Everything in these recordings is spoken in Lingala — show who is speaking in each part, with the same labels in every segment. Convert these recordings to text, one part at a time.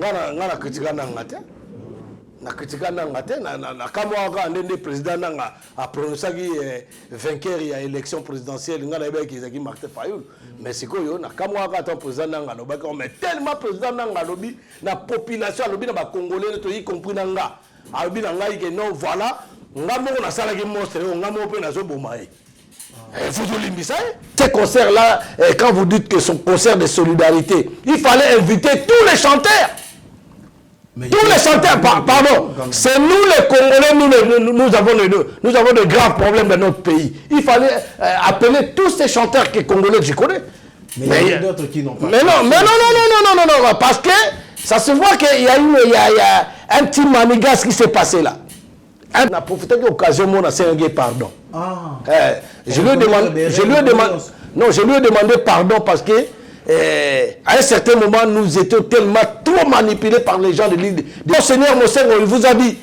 Speaker 1: Ngana kritika nanga te. Na kritika nanga te na kamwa ndende président nanga a prononcé vainqueur ya élection présidentielle ngana yeba ki Martin Fayulu. Mais sikoyo na kamwa ton président nanga lobaki mais tellement président nanga lobi na population lobi na ba congolais to y compris nanga. Alobi nanga que non voilà ngamo na sala ki monstre ngamo pe na zo bomaye. Ces concerts-là, quand vous dites que son concert de solidarité, il fallait inviter tous les chanteurs. Tous les chanteurs, pardon, c'est nous les Congolais, nous avons de graves problèmes dans notre pays. Il fallait appeler tous ces chanteurs que Congolais je connais.
Speaker 2: Mais il y a d'autres qui n'ont pas.
Speaker 1: Mais non, parce que ça se voit qu'il y a un petit manigas qui s'est passé là. On a profité de l'occasion, on a fait pardon. Je lui ai demandé pardon parce que à un certain moment, nous étions tellement trop manipulés par les gens de l'île. Monseigneur, il vous a dit,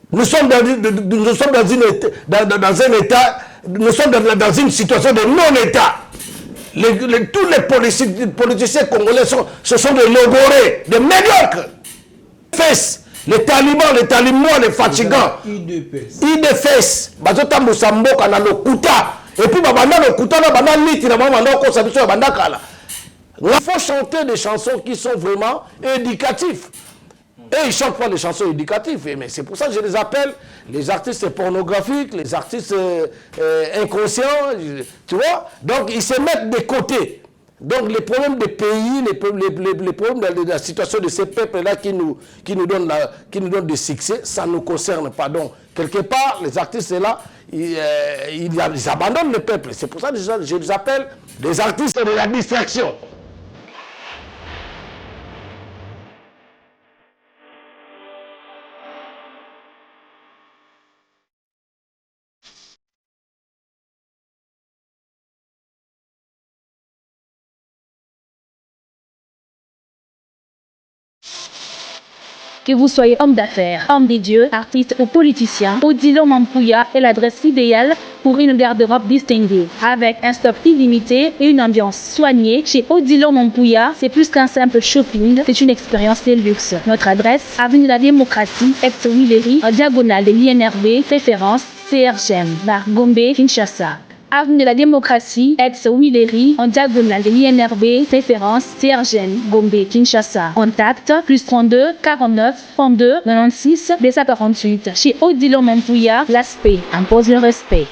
Speaker 1: nous sommes dans un état, nous sommes dans une situation de non-état. Tous les politiciens congolais ce sont des logorés, des médiocres. Les talibans, les fatigants. IDFS. Bazota Moussamboka na lokuta. Et puis babanda lokuta na banda liti na banda ko sabiso ya banda kala. Il faut chanter des chansons qui sont vraiment éducatives. Et ils chantent pas des chansons éducatives. Mais c'est pour ça que je les appelle les artistes pornographiques, les artistes inconscients. Tu vois? Donc ils se mettent de côté. Donc les problèmes des pays, les problèmes de la situation de ces peuples-là qui nous donnent des succès, ça ne nous concerne pas. Donc quelque part, les artistes là, ils abandonnent le peuple. C'est pour ça que je les appelle des artistes de la distraction.
Speaker 3: Que vous soyez homme d'affaires, homme des dieux, artiste ou politicien, Odilon Mampouya est l'adresse idéale pour une garde-robe distinguée. Avec un stock illimité et une ambiance soignée, chez Odilon Mampouya, c'est plus qu'un simple shopping, c'est une expérience de luxe. Notre adresse, avenue de la Démocratie, ex-Willery, en diagonale de l'INRB, référence CRGM, bar Gombe, Kinshasa. Avenue de la Démocratie, ex-Willery, en diagonale de l'INRB, référence CRGN, Gombe, Kinshasa. Contact, plus 32 49 32 96 248. Chez Odilon Mampouya, l'aspect impose le respect.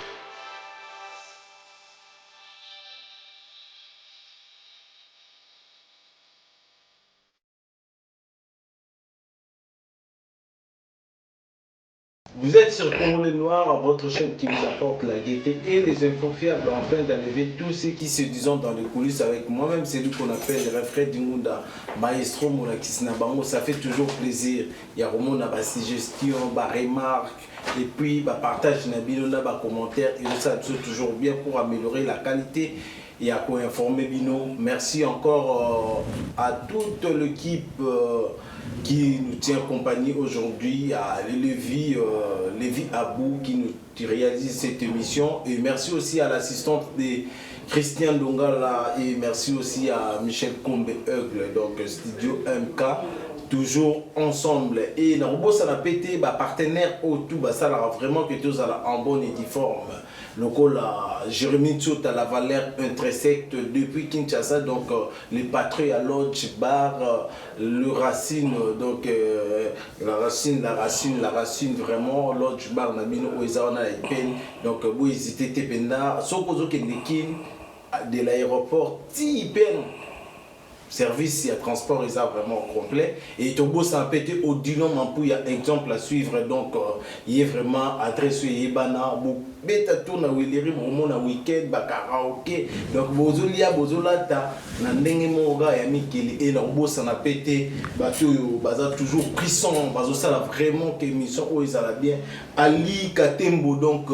Speaker 2: Vous êtes sur Congolais Noir, votre chaîne qui vous apporte la gaieté et les infos fiables afin d'enlever tous ceux qui se disent dans les coulisses avec moi-même. C'est lui qu'on appelle Fred Dimunda, Maestro Moulakisna Bango. Ça fait toujours plaisir. Il y a vraiment une suggestion, une remarque, et puis partage, une commentaire. Et ça, c'est toujours bien pour améliorer la qualité et à quoi informer Bino. Merci encore à toute l'équipe qui nous tient compagnie aujourd'hui, à Lévi Abou qui nous réalise cette émission. Et merci aussi à l'assistante de Christian Dongala et merci aussi à Michel Combe-Eugle, donc Studio MK, toujours ensemble. Et dans le ça a pété, partenaire autour, ça a vraiment que tout ça en bonne et forme. Le Jérémy Tsout à la valeur intrinsèque depuis Kinshasa, donc les patrouilles à Lodge Bar, le Racine, donc la racine vraiment, Lodge Bar, Nabino Oezana et Pen, donc vous hésitez Tependa, Sokozo Kendekin de l'aéroport Tipen. Service et transport est vraiment complet et Togo ça a pété au Odilon Mampouya exemple à suivre donc il est vraiment adressé Yebana beta tourna Willery vraiment na week-end ba karaoké donc bozolia bozolata na ndenge moga ya mikeli et na bossa na pété bato baza toujours puissant bazo ça vraiment que émission où ils allaient bien Ali Katembo donc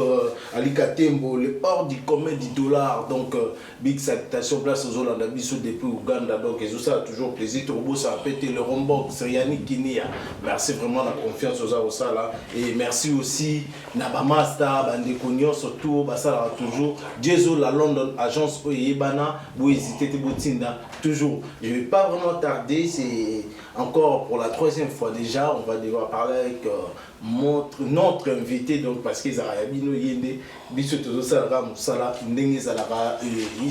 Speaker 2: Ali Katembo le hors du commun du dollar donc big salutation place aux Hollandais biso depuis Ouganda donc et ça a toujours plaisir Turbo ça a pété le Rombox Yannick Kinia merci vraiment la confiance aux ça là et merci aussi Nabamasta Bandeko surtout ça toujours Jezo la London agence Oyebana vous hésitez Botinda toujours je vais pas vraiment tarder c'est encore pour la 3e fois déjà, on va devoir parler avec notre invité, donc parce qu'il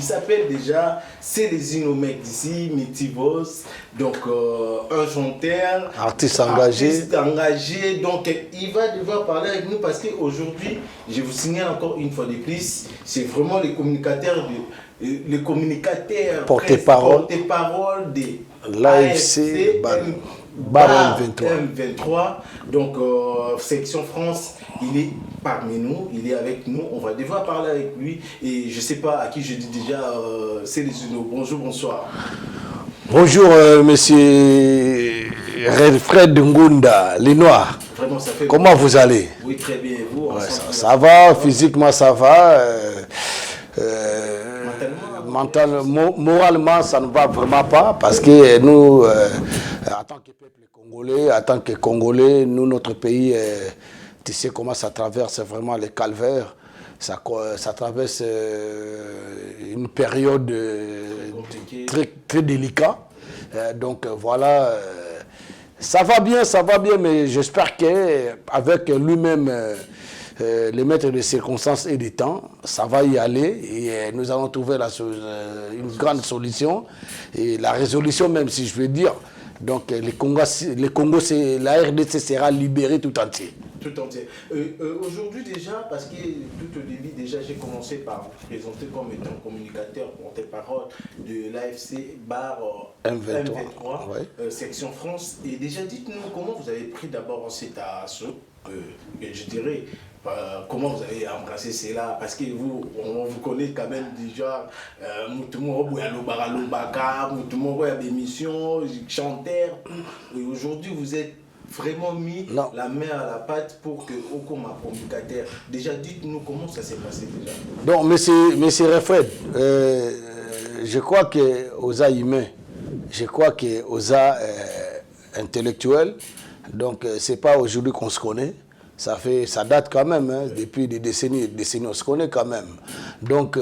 Speaker 2: s'appelle déjà Célésino Mec d'ici, Métivos, donc un chanteur,
Speaker 1: artiste engagé.
Speaker 2: Donc il va devoir parler avec nous parce qu'aujourd'hui, je vous signale encore une fois de plus, c'est vraiment les communicateurs porte-parole de
Speaker 1: l'AFC Bar
Speaker 2: M23, donc section France, il est parmi nous, il est avec nous, on va devoir parler avec lui et je sais pas à qui je dis déjà, c'est les unos. Bonjour, bonsoir.
Speaker 1: Bonjour monsieur Fred Ngunda, les Noirs.
Speaker 2: Vraiment, ça fait
Speaker 1: comment vous allez?
Speaker 2: Oui, très bien, vous?
Speaker 1: Ouais, ça va, physiquement ça va. Moralement, ça ne va vraiment pas parce que nous, en tant que peuple congolais, nous, notre pays, tu sais comment ça traverse vraiment les calvaires. Ça traverse une période très délicate. Donc voilà, ça va bien, mais j'espère qu'avec lui-même, les maîtres de circonstances et du temps, ça va y aller et nous allons trouver une grande solution et la résolution même, si je veux dire. Donc les Congos, la RDC sera libérée tout entier.
Speaker 2: Tout entier. Aujourd'hui déjà, parce que tout au début déjà j'ai commencé par vous présenter comme étant communicateur porte-parole de l'AFC Bar M23,
Speaker 1: ouais.
Speaker 2: Section France. Et déjà dites-nous comment vous avez pris d'abord cet assaut, je dirais. Comment vous avez embrassé cela? Parce que on vous connaît quand même déjà, des missions, chanteur. Et aujourd'hui, vous êtes vraiment mis la main à la pâte pour que Okoma communicateur. Déjà, dites-nous comment ça s'est passé déjà.
Speaker 1: Donc, monsieur Refred, je crois qu'aux humains, je crois qu'aux intellectuels, donc c'est pas aujourd'hui qu'on se connaît. Ça date quand même, hein, depuis des décennies, on se connaît quand même. Donc,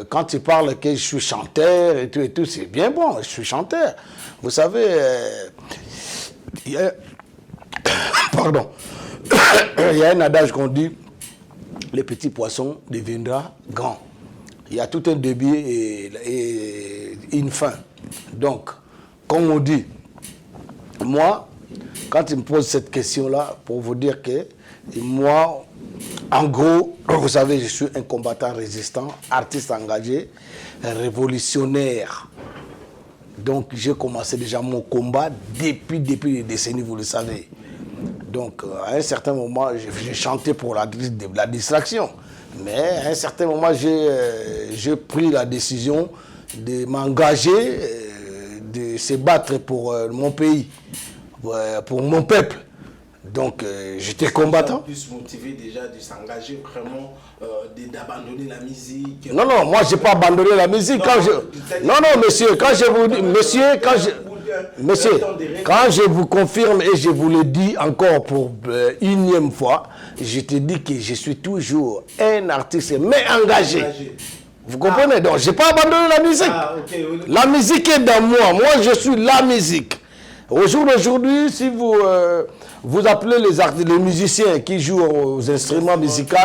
Speaker 1: quand tu parles que je suis chanteur et tout, c'est bien bon, je suis chanteur. Vous savez, pardon, il y a un adage qu'on dit, le petit poisson deviendra grand. Il y a tout un début et une fin. Donc, comme on dit, moi, quand il me pose cette question-là, pour vous dire que moi, en gros, vous savez, je suis un combattant résistant, artiste engagé, révolutionnaire. Donc, j'ai commencé déjà mon combat depuis des décennies, vous le savez. Donc, à un certain moment, j'ai chanté pour la distraction. Mais à un certain moment, j'ai pris la décision de m'engager, de se battre pour mon pays, pour mon peuple. Donc, j'étais combattant.
Speaker 2: Plus motivé déjà de s'engager vraiment, d'abandonner la musique.
Speaker 1: Non, moi, je n'ai pas abandonné la musique. Non, monsieur, quand je vous dis, monsieur, quand je vous confirme et je vous le dis encore pour unième fois, je te dis que je suis toujours un artiste, mais engagé. Vous comprenez? Donc, je n'ai pas abandonné la musique.
Speaker 2: Okay.
Speaker 1: La musique est dans moi. Moi, je suis la musique. Au jour d'aujourd'hui, si vous appelez les musiciens qui jouent aux instruments musicaux,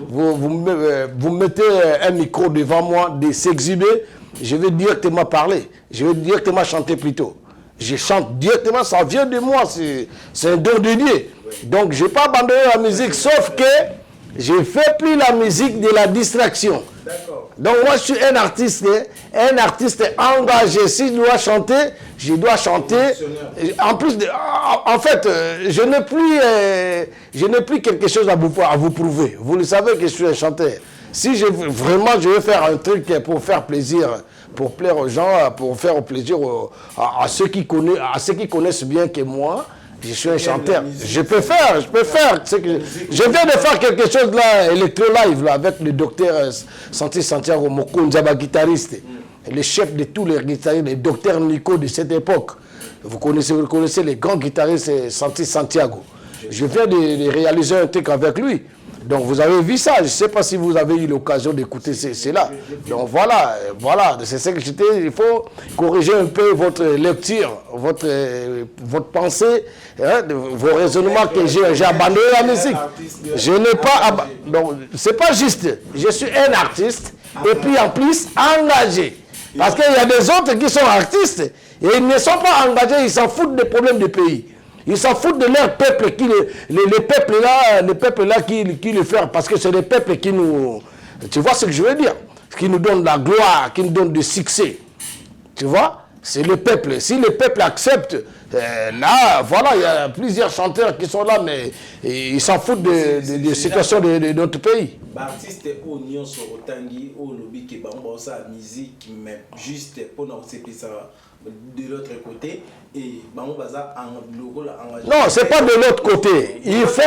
Speaker 1: vous mettez un micro devant moi, de s'exhiber, je vais directement parler, je vais directement chanter plutôt. Je chante directement, ça vient de moi, c'est un don de Dieu. Donc je n'ai pas abandonné la musique, sauf que je ne fais plus la musique de la distraction. Donc moi je suis un artiste engagé. Si je dois chanter, je dois chanter. En plus, en fait, je n'ai plus quelque chose à vous prouver. Vous le savez que je suis un chanteur. Si je veux faire un truc pour faire plaisir, pour plaire aux gens, pour faire plaisir à ceux qui connaissent bien que moi, je suis un chanteur. Je peux faire. Je viens de faire quelque chose là, électro-live, là, avec le docteur Santiago Mokonjaba, guitariste, le chef de tous les guitaristes, le docteur Nico de cette époque. Vous connaissez les grands guitaristes Santiago. Je viens de réaliser un truc avec lui. Donc vous avez vu ça, je ne sais pas si vous avez eu l'occasion d'écouter cela. Donc voilà, c'est ce que j'étais. Il faut corriger un peu votre lecture, votre pensée, hein, vos raisonnements que j'ai abandonné la musique. Je n'ai pas. Donc c'est pas juste. Je suis un artiste et puis en plus engagé. Parce qu'il y a des autres qui sont artistes et ils ne sont pas engagés, ils s'en foutent des problèmes du pays. Ils s'en foutent de leur peuple, les peuples là qui le font, parce que c'est les peuples qui nous... Tu vois ce que je veux dire? Qui nous donnent la gloire, qui nous donnent du succès. Tu vois? C'est le peuple. Si le peuple accepte, là, voilà, il y a plusieurs chanteurs qui sont là, mais ils s'en foutent de la situation de notre pays.
Speaker 2: Artiste au Nyon sur Otangi, au lobby qui bamba sa musique, mais juste pour nous ça de l'autre côté et bamba baza en logo la engagé. Non,
Speaker 1: c'est pas de l'autre côté. Il faut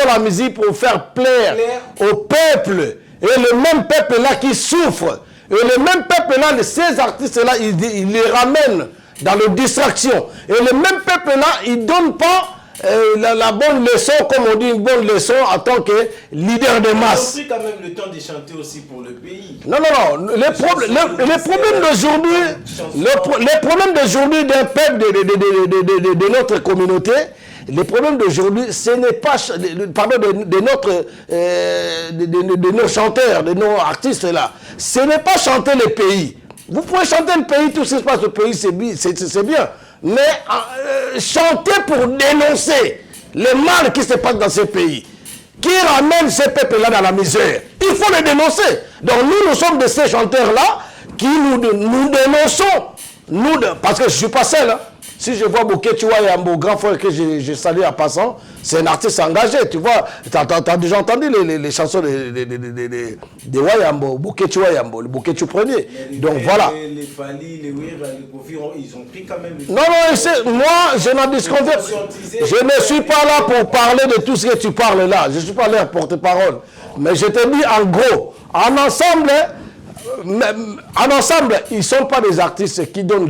Speaker 1: la musique pour faire plaire au peuple et le même peuple là qui souffre et le même peuple là, ces artistes là, ils les ramènent dans les distractions et le même peuple là, ils donnent pas la bonne leçon, comme on dit, une bonne leçon en tant que leader de masse.
Speaker 2: Ils ont pris quand même le temps de chanter aussi pour le pays.
Speaker 1: Non. Les problèmes d'aujourd'hui d'un peuple de notre communauté, les problèmes d'aujourd'hui, ce n'est pas, pardon, de nos chanteurs, de nos artistes là, ce n'est pas chanter le pays. Vous pouvez chanter le pays, tout ce qui se passe au pays, c'est bien. Mais chanter pour dénoncer le mal qui se passe dans ce pays, qui ramène ces peuples-là dans la misère. Il faut les dénoncer. Donc nous sommes de ces chanteurs-là qui nous dénonçons. Parce que je ne suis pas seul. Hein. Si je vois Bouquet Chouayambo, grand frère que je salue en passant, c'est un artiste engagé. Tu vois, tu as déjà entendu les chansons de Wayambo, Bouquet Chouayambo, le Bouquet Chou premier. Donc voilà.
Speaker 2: Les Fali, les Ouir, les Kofi, ils ont pris quand même...
Speaker 1: Non, moi, je n'en disconviens pas. Je ne suis pas là pour parler de tout ce que tu parles là. Je ne suis pas là pour porte-parole. Mais je te dis en gros, en ensemble, ils ne sont pas des artistes qui donnent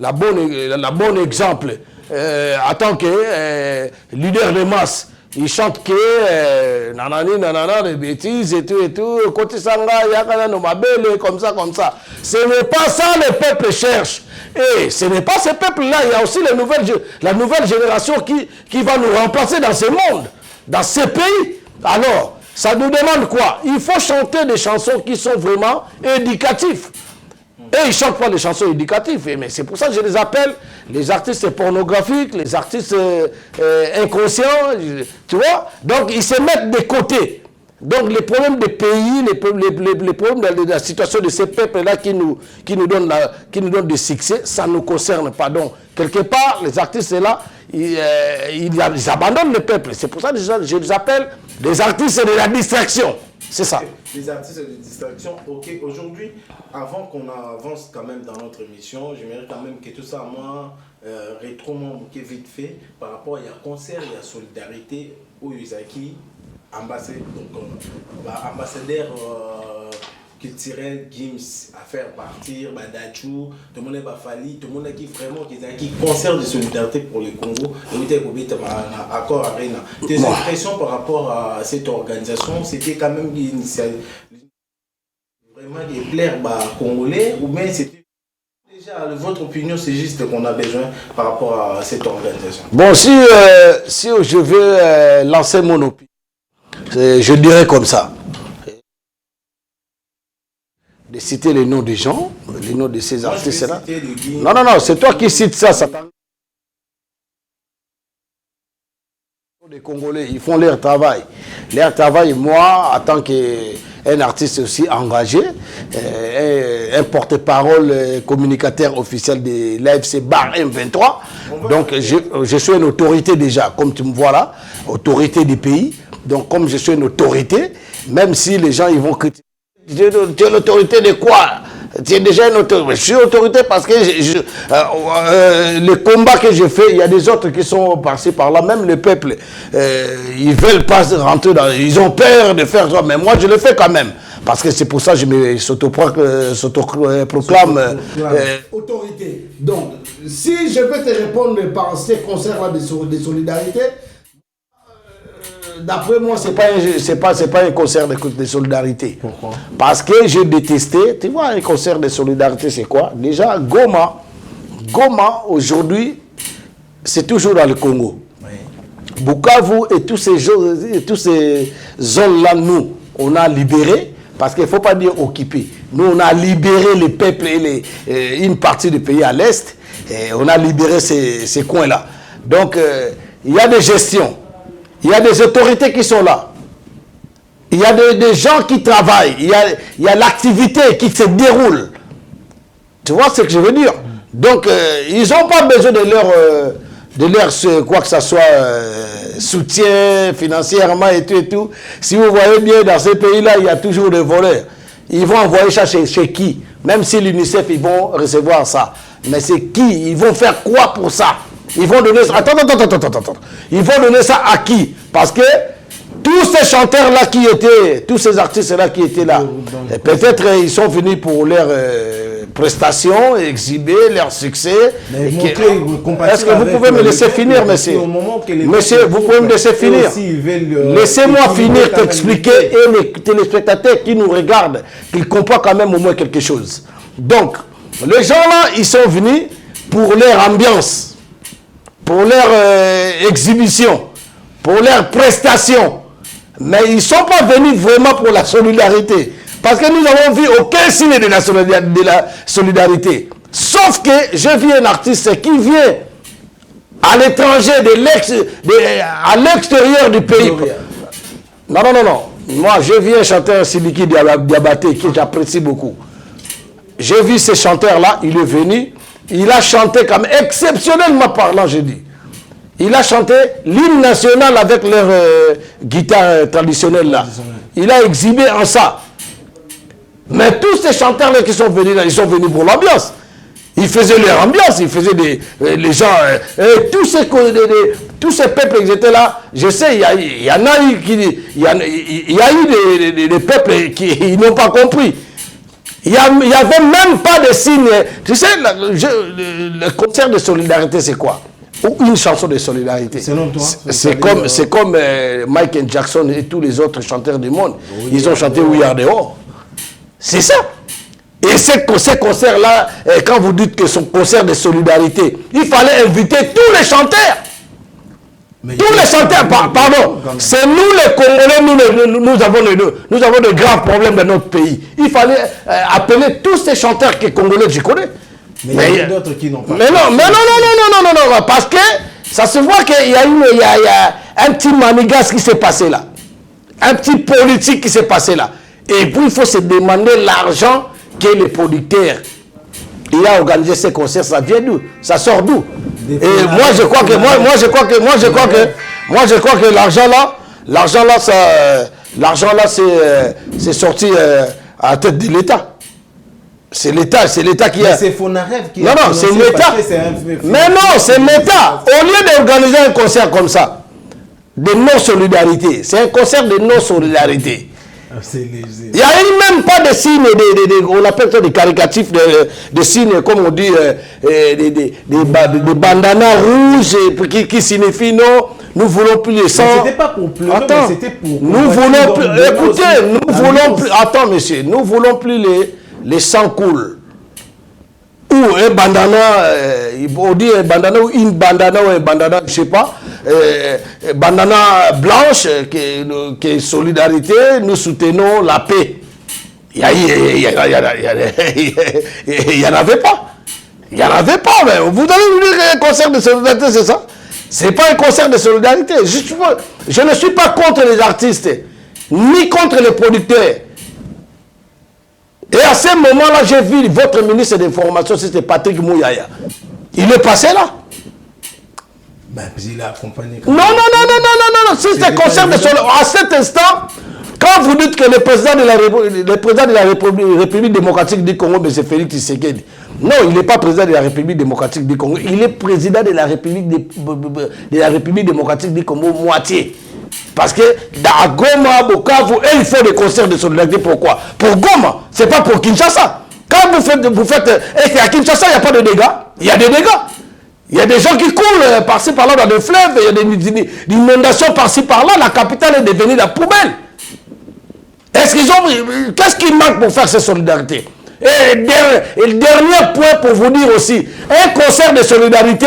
Speaker 1: la bonne exemple en tant que leader de masse. Ils chantent que nanana, des bêtises et tout, côté sanga, yakana no mabele, comme ça. Ce n'est pas ça le peuple cherche. Et ce n'est pas ce peuple-là, il y a aussi la nouvelle génération qui va nous remplacer dans ce monde, dans ce pays. Alors, ça nous demande quoi? Il faut chanter des chansons qui sont vraiment éducatives. Et ils ne chantent pas des chansons éducatives. Mais c'est pour ça que je les appelle les artistes pornographiques, les artistes inconscients. Tu vois? Donc, ils se mettent de côté. Donc, les problèmes des pays, les problèmes de la situation de ces peuples-là qui nous donnent du succès, ça ne nous concerne pas. Donc, quelque part, les artistes-là, ils abandonnent le peuple. C'est pour ça que je les appelle des artistes de la distraction. C'est ça.
Speaker 2: Les artistes de distraction, ok. Aujourd'hui, avant qu'on avance quand même dans notre émission, j'aimerais quand même que tout ça, moi, rétro-moi vite fait, par rapport à concert, il y a solidarité, où Yuzaki, ambassadeur culturel, Gims, à faire partir, Dachou, tout le monde est Fali, tout le monde qui vraiment qui concert de solidarité pour le Congo, accord Arena. Tes impressions par rapport à cette organisation, c'était quand même vraiment des plaire congolais ou bien c'était déjà votre opinion, c'est juste qu'on a besoin par rapport à cette organisation?
Speaker 1: Bon, si je veux lancer mon opinion, je dirais comme ça. De citer les noms des gens, les noms de ces artistes-là. Non, c'est toi qui cites ça. Les Congolais, ils font leur travail. Leur travail, moi, en tant qu'un artiste aussi engagé, un porte-parole communicateur officiel de l'AFC Bar M23. Donc, je suis une autorité déjà, comme tu me vois là, autorité du pays. Donc, comme je suis une autorité, même si les gens ils vont critiquer, tu es l'autorité de quoi? Tu es déjà une autorité. Je suis autorité parce que le combat que je fais, il y a des autres qui sont passés par là, même le peuple, ils ne veulent pas rentrer dans... Ils ont peur de faire ça, mais moi je le fais quand même. Parce que c'est pour ça que je me s'autoproclame autorité. Donc, si je peux te répondre par ces concerts-là de solidarité, d'après moi, c'est pas un concert de solidarité.
Speaker 2: Pourquoi?
Speaker 1: Parce que j'ai détesté, tu vois, un concert de solidarité, c'est quoi? Déjà, Goma, aujourd'hui, c'est toujours dans le Congo. Oui. Bukavu et tous ces zones-là, nous, on a libéré, parce qu'il ne faut pas dire occupé. Nous, on a libéré les peuples et une partie du pays à l'Est, et on a libéré ces coins-là. Donc, il y a des gestions, il y a des autorités qui sont là, il y a des gens qui travaillent, il y a l'activité qui se déroule. Tu vois ce que je veux dire? Donc, ils n'ont pas besoin de leur quoi que ce soit, soutien financièrement et tout. Si vous voyez bien, dans ces pays-là, il y a toujours des voleurs. Ils vont envoyer ça chez qui? Même si l'UNICEF, ils vont recevoir ça. Mais c'est qui? Ils vont faire quoi pour ça? Ils vont donner ça. Attends. Ils vont donner ça à qui? Parce que tous ces chanteurs-là qui étaient, tous ces artistes-là qui étaient là, peut-être ils sont venus pour leurs prestations, exhiber leur succès. Est-ce que vous pouvez me laisser finir, monsieur? Monsieur, vous pouvez me laisser finir. Laissez-moi finir t'expliquer et les téléspectateurs qui nous regardent, qu'ils comprennent quand même au moins quelque chose. Donc, les gens-là, ils sont venus pour leur ambiance, pour leur exhibition, pour leurs prestations. Mais ils ne sont pas venus vraiment pour la solidarité. Parce que nous n'avons vu aucun signe de la solidarité. Sauf que je vis un artiste qui vient à l'étranger, à l'extérieur du pays. Non. Moi, je vis un chanteur Sidiki Diabaté que j'apprécie beaucoup. J'ai vu ce chanteur-là, il est venu, il a chanté comme exceptionnellement parlant, je dis. Il a chanté l'hymne national avec leur guitare traditionnelle là. Il a exhibé en ça. Mais tous ces chanteurs-là qui sont venus là, ils sont venus pour l'ambiance. Ils faisaient leur ambiance, ils faisaient les gens... tous ces peuples qui étaient là, je sais, il y en a eu il y a eu des peuples qui n'ont pas compris. Il n'y avait même pas de signe. Tu sais, le concert de solidarité, c'est quoi? Ou une chanson de solidarité. Selon toi, c'est comme Michael Jackson et tous les autres chanteurs du monde. Oui, ils ont chanté We Are The World. C'est ça. Et ces concerts-là, quand vous dites que c'est un concert de solidarité, il fallait inviter tous les chanteurs. Tous les chanteurs, pardon. C'est nous les Congolais, nous avons de graves problèmes dans notre pays. Il fallait appeler tous ces chanteurs que Congolais que je connais. Mais il y a d'autres qui n'ont pas. Mais non, parce que ça se voit qu'il y a un petit manigas qui s'est passé là. Un petit politique qui s'est passé là. Et puis il faut se demander l'argent que les producteurs il a organisé ces concerts, ça vient d'où? Ça sort d'où? Et moi je crois que l'argent là, c'est sorti à la tête de l'État. C'est l'État qui a...
Speaker 2: C'est Fonarev qui
Speaker 1: a... Non, c'est l'État. Mais non, c'est l'État. Au lieu d'organiser un concert comme ça, de non-solidarité, c'est un concert de non-solidarité. Il n'y a même pas de signes, on appelle ça des caricatifs, de signes, comme on dit, des bandanas rouges qui signifient non, nous voulons plus les sangs.
Speaker 2: C'était pas pour pleurer,
Speaker 1: attends,
Speaker 2: mais c'était pour...
Speaker 1: Nous voulons plus... Écoutez, nous voulons plus... Attends, monsieur, nous voulons plus les sangs coulent. Ou un bandana, on dit un bandana ou une bandana ou un bandana, je ne sais pas, bandana blanche, qui est solidarité, nous soutenons la paix. Il n'y en avait pas. Il n'y en avait pas. Mais vous allez nous dire un concert de solidarité, c'est ça? Ce n'est pas un concert de solidarité. Je ne suis pas contre les artistes, ni contre les producteurs. Et à ce moment-là, j'ai vu votre ministre de l'Information, c'était Patrick Mouyaya. Il est passé là.
Speaker 2: Ben, il a accompagné...
Speaker 1: Non. C'est un concert de solidarité. À cet instant, quand vous dites que le président de la République démocratique du Congo, M. Félix Tshisekedi, non, il n'est pas président de la République démocratique du Congo, il est président de la République démocratique du Congo moitié. Parce que à Goma, Bukavu, il faut des concerts de solidarité. Pourquoi? Pour Goma, ce n'est pas pour Kinshasa. Quand vous faites et à Kinshasa, il n'y a pas de dégâts. Il y a des dégâts. Il y a des gens qui coulent par-ci par-là dans des fleuves, il y a des inondations par-ci par-là, la capitale est devenue la poubelle. Est-ce qu'ils ont... Qu'est-ce qui manque pour faire cette solidarité? Et le dernier point pour vous dire aussi, un concert de solidarité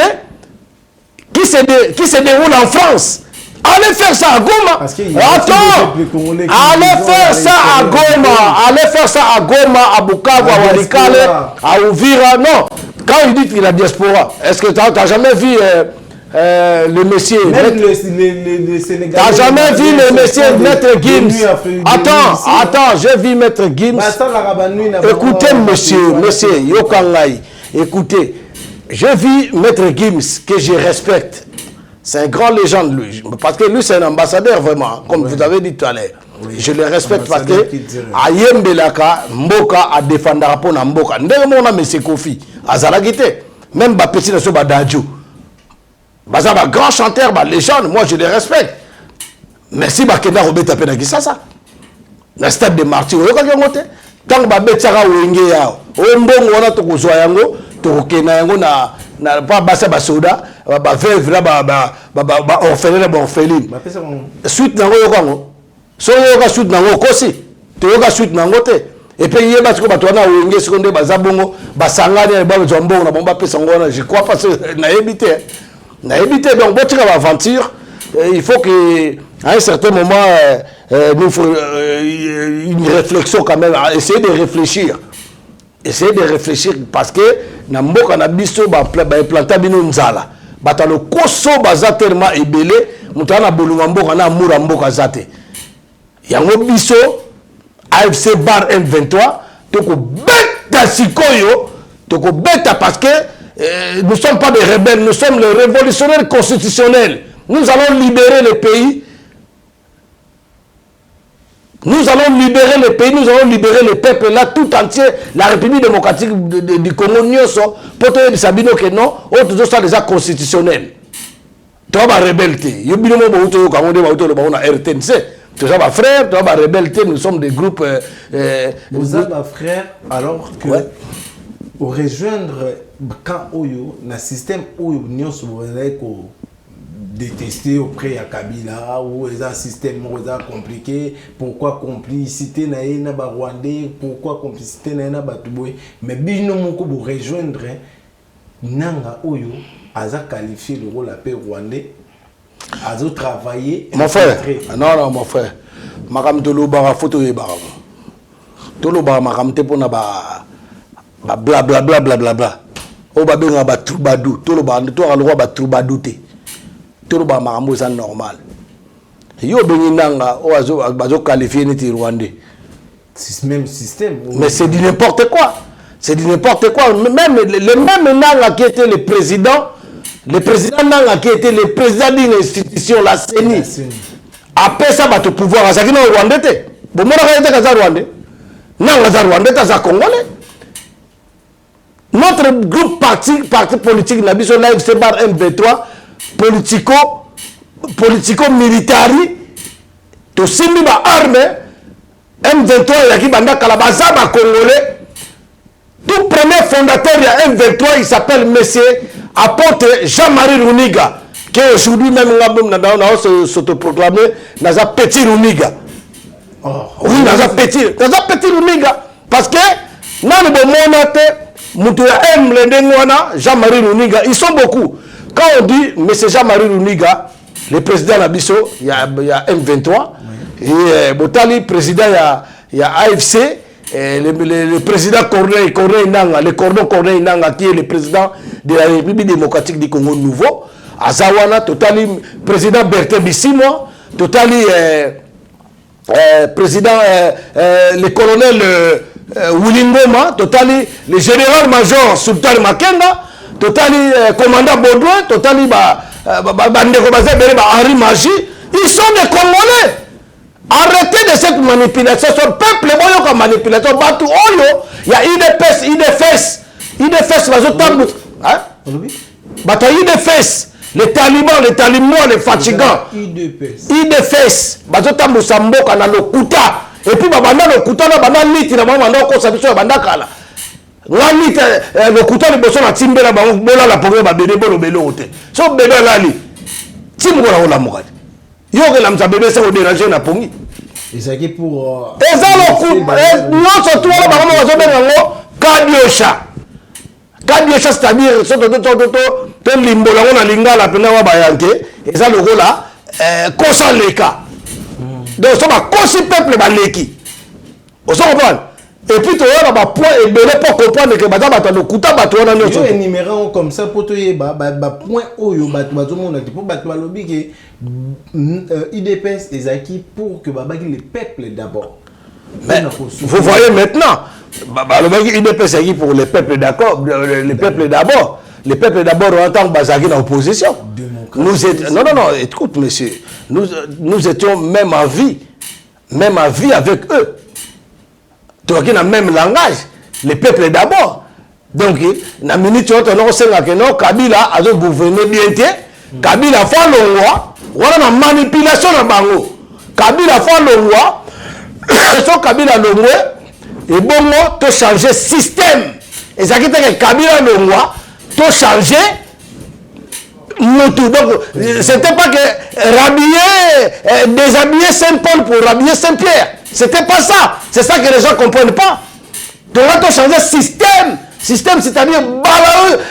Speaker 1: qui se déroule en France. Allez faire ça à Goma. Attends, allez faire ça à Goma. Allez faire ça à Goma, à Bukavu, à Walikale, à Uvira. Non, quand il dit qu'il y a la diaspora, est-ce que tu n'as jamais vu le monsieur?
Speaker 2: Même le Sénégalais.
Speaker 1: Tu n'as jamais vu le monsieur Maître Gims? Attends, j'ai vu Maître Gims. Écoutez, monsieur Yokangai, écoutez, j'ai vu Maître Gims que je respecte. C'est un grand légende, lui. Parce que lui, c'est un ambassadeur, vraiment, comme vous avez dit tout à l'heure. Oui. Je le respecte parce que à Yembelaka, Mboka a défendu pour Mboka. Ndemona monsieur Kofi, Azalagite, même Bapeti Naso Badadjo. Bazaba grand chanteur, légende, moi je le respecte. Merci Bakenda Robeta Penagisa ça. Le stade de Martyr, vous voyez quand tant Babetsara Wenge yao. Ombongo wana to kozwa yango, to kena yango na pas basa basoda, ba veuve là ba orphelin ba orpheline. Suite nango yokango. So yoka suite nango kosi. To yoka suite nango te. Et puis hier parce que batona Wenge seconde bazabongo, basangani ba zombongo na bomba pesa ngona, je crois pas na éviter. Na éviter donc votre aventure, il faut que à un certain moment nous faut une réflexion quand même, essayer de réfléchir. Essayer de réfléchir parce que na mboka na biso ba planta bino nzala. Bata le koso baza tellement ebelé, mutana bolunga mboka na mura mboka zate. Yango biso AFC bar M23 toko beta sikoyo, toko beta parce que nous ne sommes pas des rebelles, nous sommes les révolutionnaires constitutionnels. Nous allons libérer le pays. Nous allons libérer le pays, nous allons libérer le peuple là tout entier, la République démocratique du Congo, pour te dire Sabino que non, autres sont déjà constitutionnels. Tu as ma rebelle. Tu as RTNC. Tu as ma frère, tu as ma rebelle. Nous sommes des groupes.
Speaker 2: Vous avez ma frère alors que pour rejoindre quand Oyo, le système Oyo, nous sommes détesté auprès de Kabila, ou est un système compliqué, pourquoi complicité na ba Rwandais, pourquoi complicité na Batouboy, mais bino moko pour rejoindre nanga Oyo, aza qualifié le rôle la paix rwandais, azo travailler.
Speaker 1: Mon frère, non mon frère, makam tolo bara photo e bara. Tolo bara makam te pona ba bla bla bla bla bla bla. O ba benga ba troubadou, tolo bara to a le roi ba troubadou te. Tout ba makambo ça normal. Yo benginanga o azo qualifier ni Rwandais.
Speaker 2: C'est même système.
Speaker 1: Mais c'est du n'importe quoi. C'est du n'importe quoi. Même le même nanga qui était le président nanga qui était le président d'une institution la CENI. Après ça va te pouvoir à ça qui non Rwandais te. Bon moi na ka za Rwandais. Nanga za Rwandais ta za Congolais. Notre groupe parti politique na biso live c'est bar M23 politico-militari, tout simbi ba arme, M23 yaki banda kalabaza ba congolais, tout premier fondateur de M23 il s'appelle monsieur apôtre Jean-Marie Runiga, qui aujourd'hui même on s'autoproclamé naza petit Runiga. Oui, naza petit Runiga, parce que dans le bon monde mutu ya M l'endengwana Jean-Marie Runiga, ils sont beaucoup. Quand on dit M. Jean-Marie Runiga, le président Nabiso, il y a M23, oui. Et Botali, président, il y a AFC, et le président Corneille Nanga, le cordon Corneille Nanga, qui est le président de la République démocratique du Congo nouveau, Azawana, Totali, président Bertin Bissimo, Totali, président, le colonel Wilingoma, Totali, le général-major Sultan Makenga, Totali commandant Baudouin, Totali Henri Magie, ils sont des Congolais. Arrêtez de cette manipulation. Ce peuple est comme manipulateur. Il y a IDFS, les talibans, les fatigants. IDFS, et puis le Kuta, ngani le couteau de bosso na timbela ba bola la pogé ba bébé bolo belo te so bébé lali timbo la ola mokati yo que la msa bébé ça au déranger na pongi
Speaker 2: et ça qui pour
Speaker 1: et ça le coup non surtout là ba mo zo benga ngo Kadiosha c'est-à-dire to limbo la ngona lingala pena wa bayanke et ça le rôle là kosa leka donc ça va kosi peuple ba leki on se comprend. Et puis tu as un point et belé pour comprendre que madame a le couteau bateau on a notre
Speaker 2: un numéro comme ça pour te point oyo bateau mon pour bateau lobby que IDPS les acquis pour que les peuples d'abord.
Speaker 1: Vous voyez maintenant le IDPS acquis pour les peuples d'accord les peuples d'abord. Les peuples d'abord en tant que Bazaki dans l'opposition. Nous étions non écoute monsieur nous étions même en vie avec eux. Tu as le même langage, les peuples d'abord. Donc, la minute où on a Kabila a gouverné bien, Kabila a fait le roi, on a une manipulation dans Bango. Kabila a fait le roi, Kabila le roi, et bon, tu as changé le système. Et ça qui est que Kabila le roi, tu as changé tout. Donc, ce n'était pas que rhabiller, déshabiller Saint-Paul pour rhabiller Saint-Pierre. C'était pas ça. C'est ça que les gens ne comprennent pas. Donc là, tu as changé le système. Système, c'est-à-dire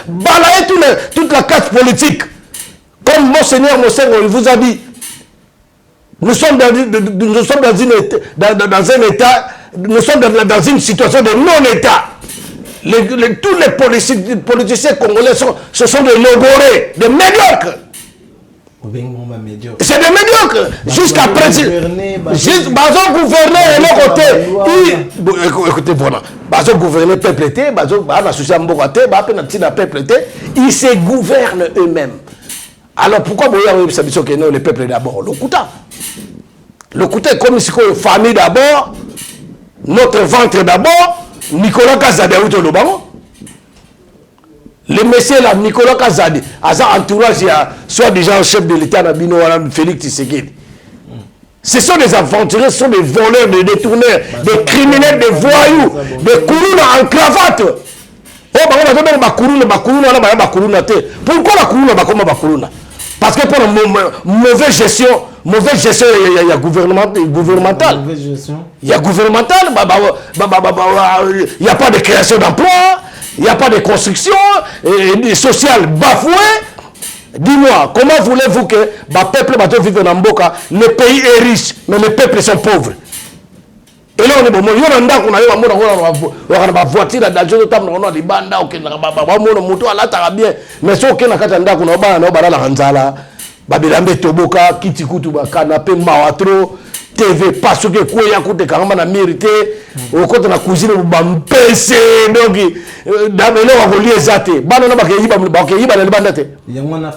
Speaker 1: balayer toute la classe politique. Comme Monseigneur il vous a dit, nous sommes dans un état, nous sommes dans une situation de non-état. Tous les politiciens congolais ce sont des logorés, des médiocres. C'est des médiocres. Jusqu'à présent, Bazo gouverner et le côté. Écoutez, voilà. Bazo gouverner peuple était, Bazo associé à Mbogoté, peuple était, ils se gouvernent eux-mêmes. Alors pourquoi vous avez que les peuples d'abord? Le Kouta est comme si la famille d'abord, notre ventre d'abord, Nicolas Kazadi a eu le ballon. Le monsieur là, Nicolas Kazadi, à son entourage, il y a soi-disant chef de l'État, Félix Tshisekedi. Ce sont des aventuriers, ce sont des voleurs, des détourneurs, des criminels, des voyous, des kourounas en cravate. Oh, pourquoi la kourouna? Parce que pour la mauvaise gestion, il y a gouvernemental. Il y a gouvernemental, il n'y a pas de création d'emploi. Il n'y a pas de construction sociale bafouée. Dis-moi, comment voulez-vous que le peuple va vivre dans Mboka? Le pays est riche, mais les peuples sont pauvres. Et là, on est bon. Il y a une voiture dans le temps, on a des bandes, on a bien. Mais si on a un TV parce que quoi ya coûte quand même na mérité au côté na cuisine ba mpese donc d'abord on va lier zaté bana na ba yiba na bandate voilà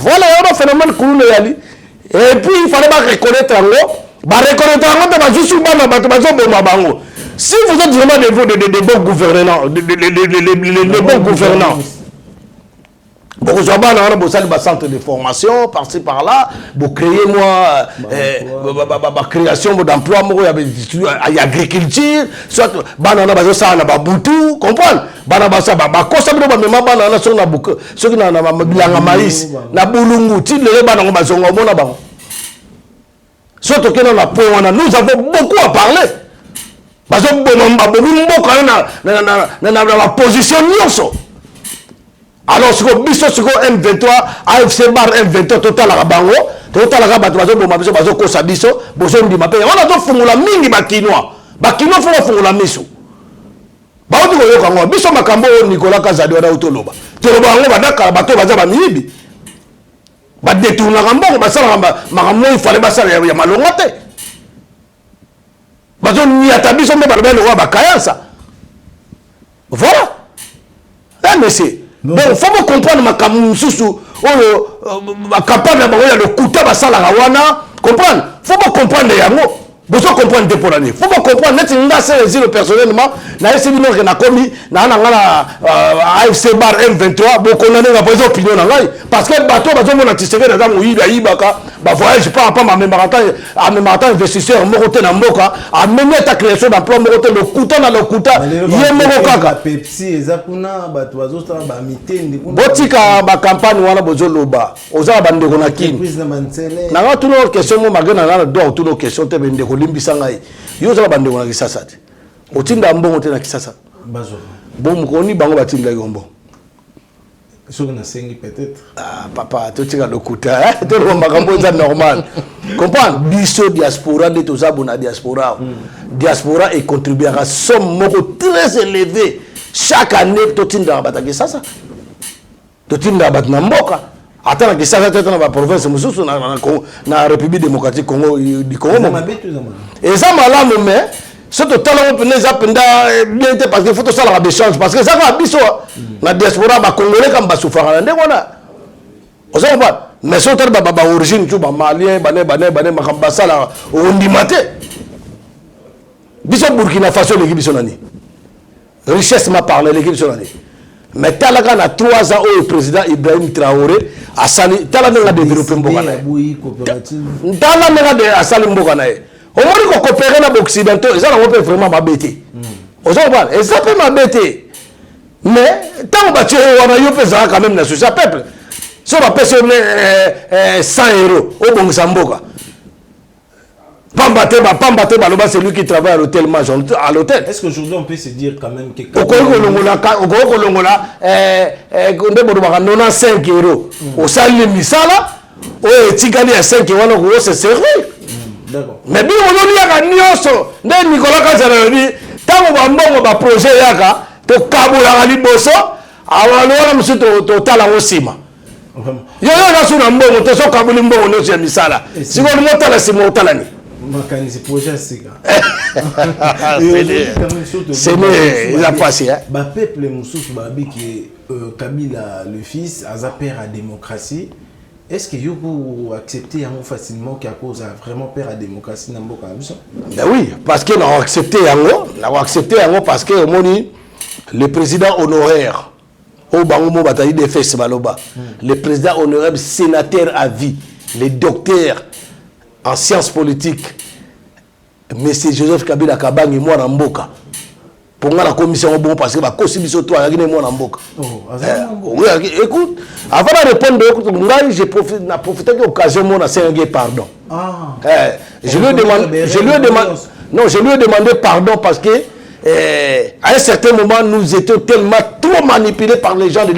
Speaker 1: il y a un phénomène cool yali et puis il fallait pas reconnaître en ba juste bana ba bango si vous êtes vraiment des bons gouvernants les bons gouvernants. Bon, vous avez un centre de formation, par-ci, par-là, vous créez, création d'emploi, il y a agriculture, soit, banana, ça, na babutu, comprendre? Banana, ça, ça, banana, ça, na buku, ceux qui n'ont maïs, na bulungu, les banana, surtout que nous avons beaucoup à parler. Parce que nous avons la position nyonso. Alors, si vous avez M23, AFC bar M23, total à Bango, total à Bato, Bazo, Kosabiso, Bozo Ndimapé, on a tout fait la mini Bakinois. Bakinois font la mission. Bato, Biso Makambo, Nicolas Kazadi, Autoloba. Toloba, Badaka, Bato, Baza, Mibi. Badetourne la Rambo, Marambo, il fallait passer à Yamalongate. Bazo, Niatabiso, Barbel, Roi Bakayasa. Voilà. Là, monsieur. Donc, il faut comprendre ma camouflou, capable de le couteau à Salawana. Comprendre? Il faut comprendre les mots. Vous comprenez des pour l'année. Faut comprendre, net nga c'est le personnellement, na essayer de que na commis na AFC bar M23, bon qu'on a des opinions parce que bateau bateau mon artiste na damu ibaka, ba voyage pas ma même investisseur moroté na mboka, a mené ta création d'emploi moroté le couteau na le couteau, yé mokaka.
Speaker 2: Pepsi ezakuna bato bazosta ba mitende kuna.
Speaker 1: Botika ba campagne wana bozoloba, oza bande kona kin. Na nga tuno question mo magana na do tuno question te bende limbisa ngai yo za bande kona kisasa te otinda mbongo te na kisasa
Speaker 2: bazo
Speaker 1: bon mkoni bango batinda yombo
Speaker 2: soki na sengi peut-être
Speaker 1: papa to tika lokuta to lo makambo za normal comprendre biso diaspora de tozabo na diaspora diaspora et contribuer à somme moko très élevée chaque année to tinda bataki sasa to tinda bat na mboka atana kisasa tete na ba province mususu na République démocratique Congo du Congo eza malamu mais surtout talent pene za penda bien parce que faut tout ça la échange parce que ça va biso na diaspora ba congolais comme ba souffrant ndeko na oza ba mais surtout ba origine tu ba malien bane makamba sala ondimate biso Burkina Faso l'équipe biso nani richesse m'a parlé l'équipe biso nani mais talaka na 3 ans au président Ibrahim Traoré asali talaka na développer mboka na talaka na asali mboka na au moins qu'on coopère na occidentaux ils ont vraiment m'abêté aux autres ils ont pas m'abêté mais tant que tu on a eu pesant quand même na ce peuple si on va payer 100 € au bon samboka Pambate baloba c'est lui qui travaille à l'hôtel Major à l'hôtel.
Speaker 2: Est-ce qu'aujourd'hui on peut se dire quand même que
Speaker 1: Okoko longola 95 € au sali misala o etikali ya 5 wana ko c'est sérieux.
Speaker 2: D'accord.
Speaker 1: Mais bi on yaka nyoso nde Nicolas Kazala ni tango ba mbongo ba projet yaka to kabula ali boso awalo musu to tala osima. Yo na suna mbongo to so kabuli mbongo nyoso ya misala. Siko ni motala simo talani.
Speaker 2: C'est projet
Speaker 1: c'est il a passé
Speaker 2: bah peuple mususu babi que Kabila le fils a peur à démocratie. Est-ce que vous acceptez facilement qu'à cause a vraiment peur à démocratie dans mboka biso?
Speaker 1: Ben oui, parce que nous accepté parce que le président honoraire au bangomo bataille de fesse baloba. Le président honoraire sénateur à vie, le docteur en sciences politiques, M. Joseph Kabila Kabangi, moi, en Mboka. Pour la commission, bon, parce que la constitution, toi, il y a moi, en Mboka. Écoute, avant de répondre, j'ai profité de l'occasion, moi, de pardon. Je lui ai demandé pardon parce que, à un certain moment, nous étions tellement trop manipulés par les gens de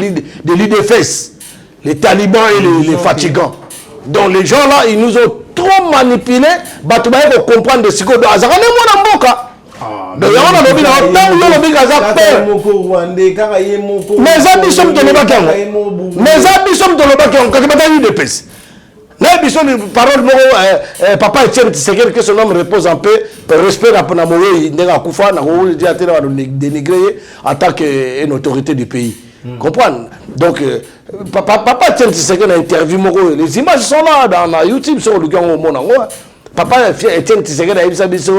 Speaker 1: l'IDFS, les talibans et les fatigants. Donc, les gens là, ils nous ont trop manipulé, batoubaye pour comprendre de ce que azaka ne mona mboka. Mais on a lobi na tant yo lobi gaza peur. Mais abisom de loba kango. Mais abisom de loba kango quand bataille de pes. Na bisom parole mo papa Etienne Tshisekedi que son homme repose en paix, respect na pona moyo ndeka kufa na ko dia tena ba dénigrer en tant qu'une autorité du pays. Comprendre. Donc papa Etienne Tshisekedi a interview les images sont là dans YouTube sur le gang au monde. Papa Etienne Tshisekedi a dit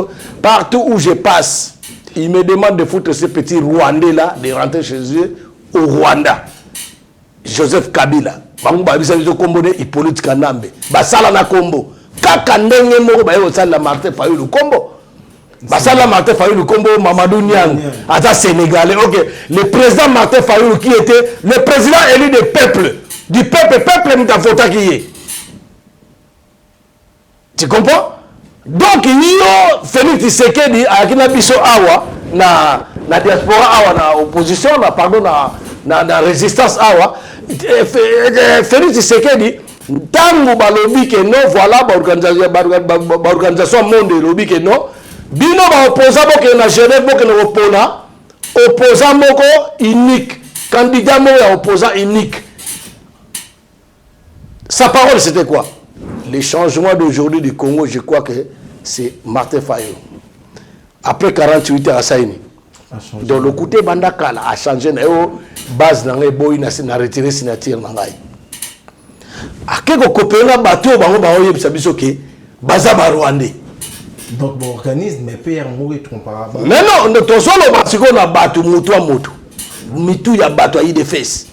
Speaker 1: partout où je passe, il me demande de foutre ces petits Rwandais là, de rentrer chez eux au Rwanda. Joseph Kabila. Bango ba bisa biso kombo ne Hippolyte Kanambe. Basala na kombo. Kaka ndenge moko ba yo sala Martin Fayulu kombo. Basala Martin Fayulu kombo Mamadou Niang. Ata Sénégalais. OK, le président Martin Fayulu qui était le président élu du peuple m'tafota qui est. Tu comprends? Donc yo Félix Tshisekedi akina biso awa na diaspora awa na opposition na pardon na résistance awa Félix Tshisekedi tango balobi que non voilà ba organisation monde lobi que non bino ba opposant boke na Genève boke na opona opposant moko unique candidat moko opposant unique. Sa parole c'était quoi? Les changements d'aujourd'hui du Congo, je crois que c'est Martin Fayulu. Après 48 heures à Saïni. Donc le côté Bandakala a changé. Base n'a pas retiré signature. A quelque copain là bateau bango bango yebisa biso ke baza ba Rwandais.
Speaker 2: Donc, bon organisme, mais père mourir comparable.
Speaker 1: Mais non, ton solo, parce qu'on a battu Moutou à Moutou. Mitou ya battu à IDFS.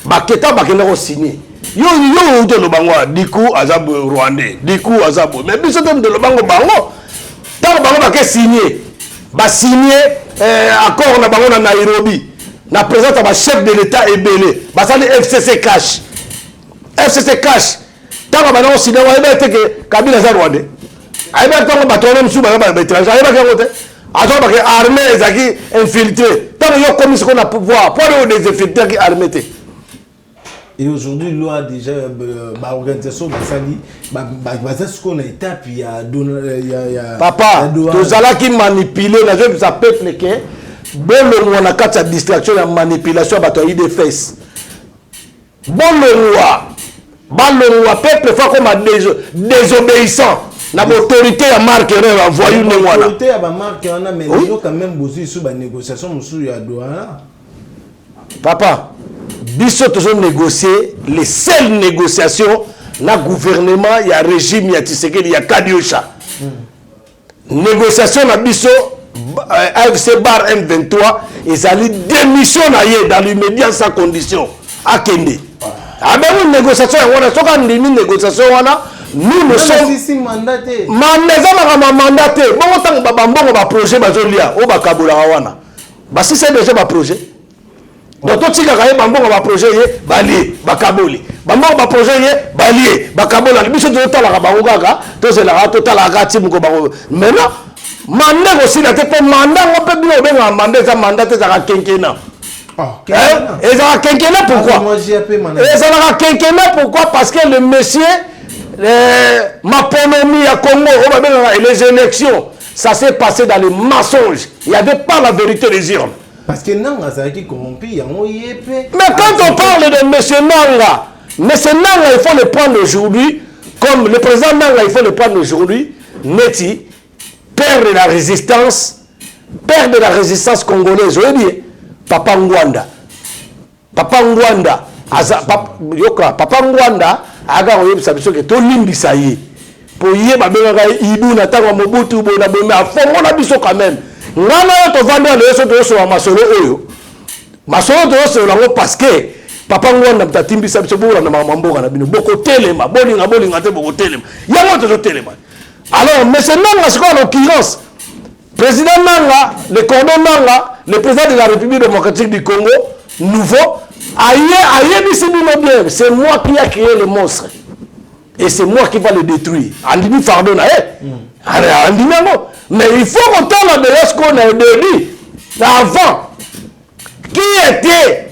Speaker 1: Baketa bakena signé. Yo de le bango, Dikou Azab Rwandais, Dikou Azab. Mais bis de le bango bango. Tant bango baké signé. Ba signé accord na bango na Nairobi. Na présente à chef de l'État Ebélé. Ba sali FCC cash. FCC cash. Tant bango signé wa ebe que Kabila za Rwandais. Aiba tant ba tono msu ba ba étranger. Aiba ke ngote. Azo ba ke armée ezaki infiltré. Tant yo commis ce qu'on a pouvoir pour des infiltrés qui armés.
Speaker 2: Et aujourd'hui, loi déjà, l'organisation, ce qu'on a étape, il y a...
Speaker 1: Papa, tout ça là qui manipule, la jeune ça peuple que bon le roi na carte distraction la manipulation bataille des fesses. Bon le roi peuple fait comme désobéissant. L'autorité a marqué un voyou ne voilà.
Speaker 2: L'autorité a marqué un mais il y a quand même besoin sur la négociation sur la douane.
Speaker 1: Papa, biso toujours négocier les seules négociations na gouvernement, il y a régime, il y a Tshisekedi, il y a Kadiocha. Négociation na biso AFC bar M23, ils allaient démissionner dans l'immédiat sans condition à Kende. Ah ben une négociation, on a souvent une négociation, nous sommes mandatés. Mandatés. Bon tant que ba projet bazolia, o ba kabula wana. Ba si c'est déjà ba projet. Donc tout ce qui a bambon va projet balié bakaboli bambon va projet balié bakabola biso de tala bangoga to c'est la totala gati mko bango maintenant mandat aussi la tête mandat on peut bien benga mandat ça mandat ça quinquennat et ça quinquennat pourquoi et ça la quinquennat pourquoi parce que le monsieur Maponomi à Congo les élections ça s'est passé dans les mensonges il n'y avait pas la vérité des urnes.
Speaker 2: Parce que Nanga, ça a été corrompu, il y a un IEP.
Speaker 1: Mais quand on parle de M. Nanga, il faut le prendre aujourd'hui, comme le président Nanga, il faut le prendre aujourd'hui, Neti, père de la résistance congolaise, je veux dire, Papa Ngwanda, Papa Ngwanda, aga oyebi sabiso ke to limbi sa ye. Pour y babengaka ibu na tango mobutu bo na bombe afongo na biso quand même. Ngana to vanda le so to so masolo oyo. Masolo to so lango parce que papa ngwana mtatimbi sabiso bo na mamamboka na bino boko telema bolinga te boko telema. Yango to telema. Alors mais c'est Nanga c'est quoi en l'occurrence président Nanga, le cordon Nanga, le président de la République démocratique du Congo, nouveau, c'est moi qui ai créé le monstre. Et c'est moi qui va le détruire. Andimi Fardon, mais il faut qu'on tente de ce qu'on a dit avant. Qui était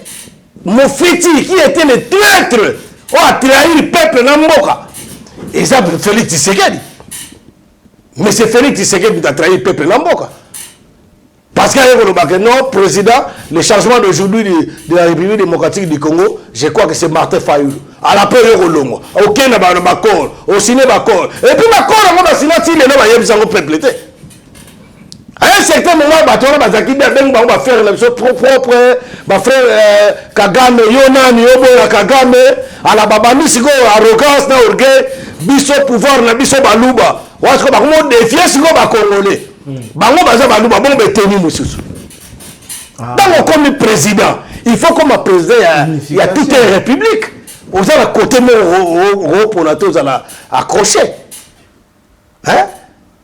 Speaker 1: Mofiti, qui était le traître, qui a trahi le peuple Namboka. Et ça, Félix Tshisekedi. Mais c'est Félix Tshisekedi qui a trahi le peuple Namboka. Parce qu'il y a non, président, le changement d'aujourd'hui de la République démocratique du Congo, je crois que c'est Martin Fayulu. À la période de Longo, au Kenya, au ciné, et puis on a signé le peuple. À un certain moment, on va faire la chose propre, ma frère Kagame, Yonan, Yobo, Kagame, à la Babani, c'est arrogance, orgueil, biso pouvoir, biso baluba. On va défier ce qu'on va congolais. Bango baza baluba bon beteni mususu. Donc comme président, il faut comme président il y a toute une république. Aux à côté mon pour la tous à accrocher. Hein?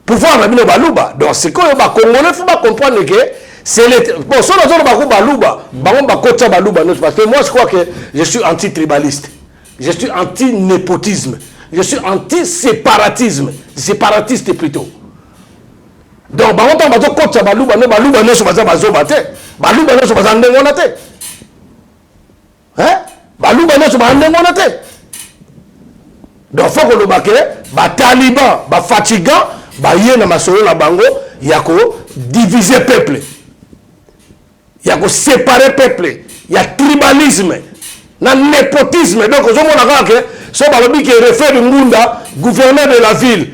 Speaker 1: Pouvoir la bino baluba. Donc c'est quoi ba congolais faut pas comprendre que c'est les bon sur la zone baluba, bango ba kota baluba parce que moi je crois que je suis anti-tribaliste. Je suis anti-népotisme. Je suis anti-séparatisme, séparatiste plutôt. Donc, bah, on va dire que ça va nous battre, donc, faut que le baquet, bah, taliban, bah, fatigant, bah, yé na masolo la bango, il y a que diviser peuple, il y a que séparer peuple, il y a tribalisme, il y a népotisme. Donc, on a que ce balobi qui est refait du Ngunda, gouverneur de la ville.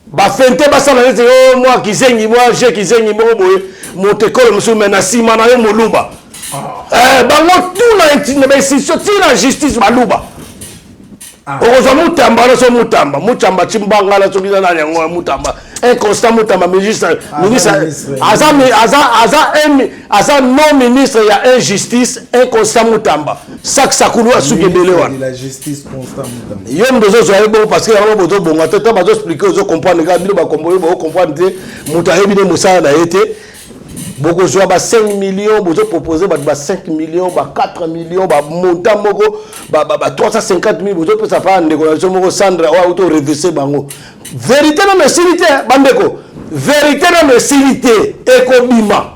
Speaker 1: Ba fente ba sala nete yo moi kizengi moi je kizengi mo boye motekolo musume na sima na yo moluba bango tout na institution ti na justice baluba okoza mutamba na so mutamba chimbanga na so kizana yango mutamba inconstant Moutamba ministre Aza non ministre il y a injustice inconstant Moutamba ça que ça coule à sous
Speaker 2: la justice constant Moutamba
Speaker 1: yom bezo zoye bon parce que y a un bezo bon attends bazo expliquer aux comprendre gars bino ba comprendre Moutaye bino Moussa na été beaucoup jouer 5 millions bezo proposer 5 millions 4 millions montant moko 350 000 bezo peut ça pas en décoration moko Sandra ou auto reverser bango vérité non messilité bandeko vérité non messilité ekobima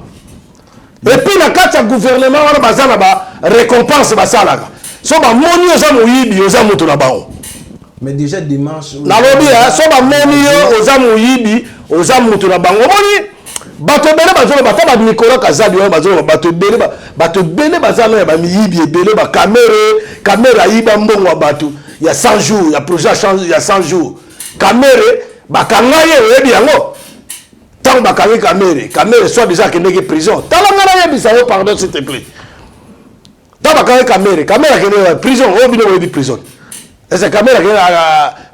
Speaker 1: et puis la carte gouvernement wana bazana ba récompense basalaka so ba moni oza moyibi oza moto na bango
Speaker 2: mais déjà dimanche
Speaker 1: na lobi so ba moni oza moyibi oza moto na bango moni bato bele bazolo bata ba Nicolas Kazadi wana bazolo bato bele bazana ba miyibi ebele ba caméra yiba mbongo bato il y a 100 jours il y a projet change il y a 100 jours caméra bakangaye oyebi yango tant bakangi caméra soit déjà que prison tala ngana yebisa yo pardon s'il te plaît tant bakangi caméra que prison obino oyebi prison est-ce que caméra que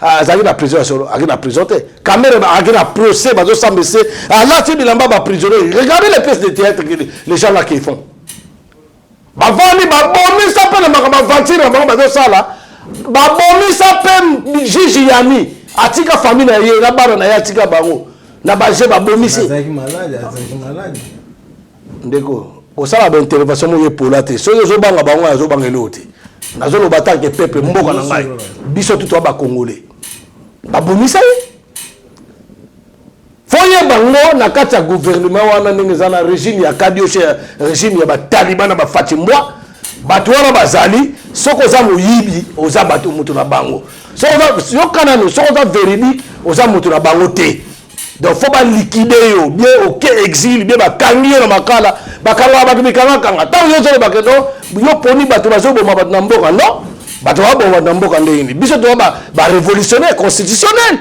Speaker 1: azali na prison solo aki na prison te caméra aki na procès bazo sambese là tu bilamba ba prisonnier regardez les pièces de théâtre que les gens là qui font bavani babomi ça pe na makamba vantire na bango bazo sala babomi ça pe juge yani atika famille na ye na bana na ye atika bango na baje babomisi
Speaker 2: azaki malade
Speaker 1: ndeko osala ba intervention mo ye polate so yo banga bango azo banga elote nazo lo batake peuple mboka na ngai biso tout ba congolais babomisa ye foye bango na kati ya gouvernement wana ndenge zana régime ya Kadioshe régime ya ba Taliban ba Fatimbwa bato wana bazali soko za moyibi oza bato mutu na bango so yokana no so za véridique oza mutu na bango te donc faut ba liquider yo bien OK exil bien ba kangi na makala bakanga bato bikanga kanga tant yo zo ba keno yo poni bato bazo boma bato na mboka non bato ba boma na mboka ndeni biso to ba révolutionnaire constitutionnel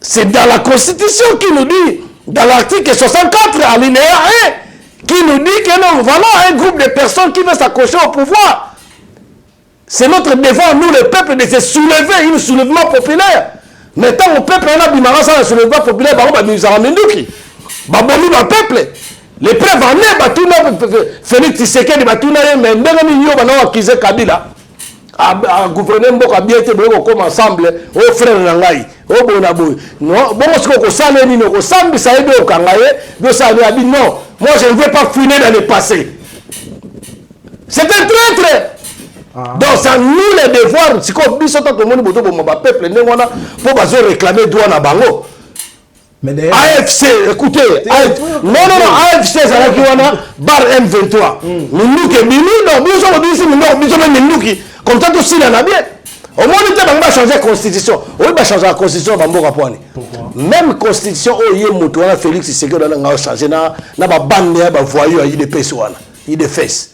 Speaker 1: c'est dans la constitution qui nous dit dans l'article 64 alinéa 1 qui nous dit que non voilà un groupe de personnes qui veut s'accrocher au pouvoir. C'est notre devoir, nous, le peuple, de se soulever, un soulèvement populaire. Mais tant au peuple, on a bimara ça, un soulèvement populaire, bah, nous avons minduki. Bah, bon, nous, le peuple. Les preuves en est, bah, tout le monde, Félix Tshisekedi, bah, tout le monde, mais même nous, on a accusé Kabila. À gouverner Mboka, bien été, comme ensemble, au frère Nangaï, au Bonaboui. Non, bon, ce qu'on s'en est, nous, ensemble, ça aide au Kangaï, nous, ça a dit non, moi, je ne veux pas finir dans le passé. C'est un traître. Donc, c'est nous les devoirs. Si on dit que tout le monde est peuple, pour réclamer droit à Bango. AFC, écoutez, non, AFC, c'est là qui est bar M23. Nous qui comme ça, aussi, il y en a bien. Au moins, on va changer la constitution. On va changer la constitution. Pourquoi? Même constitution, Félix Tshisekedi on va changer. On va bannir les voyous, il est des fesses.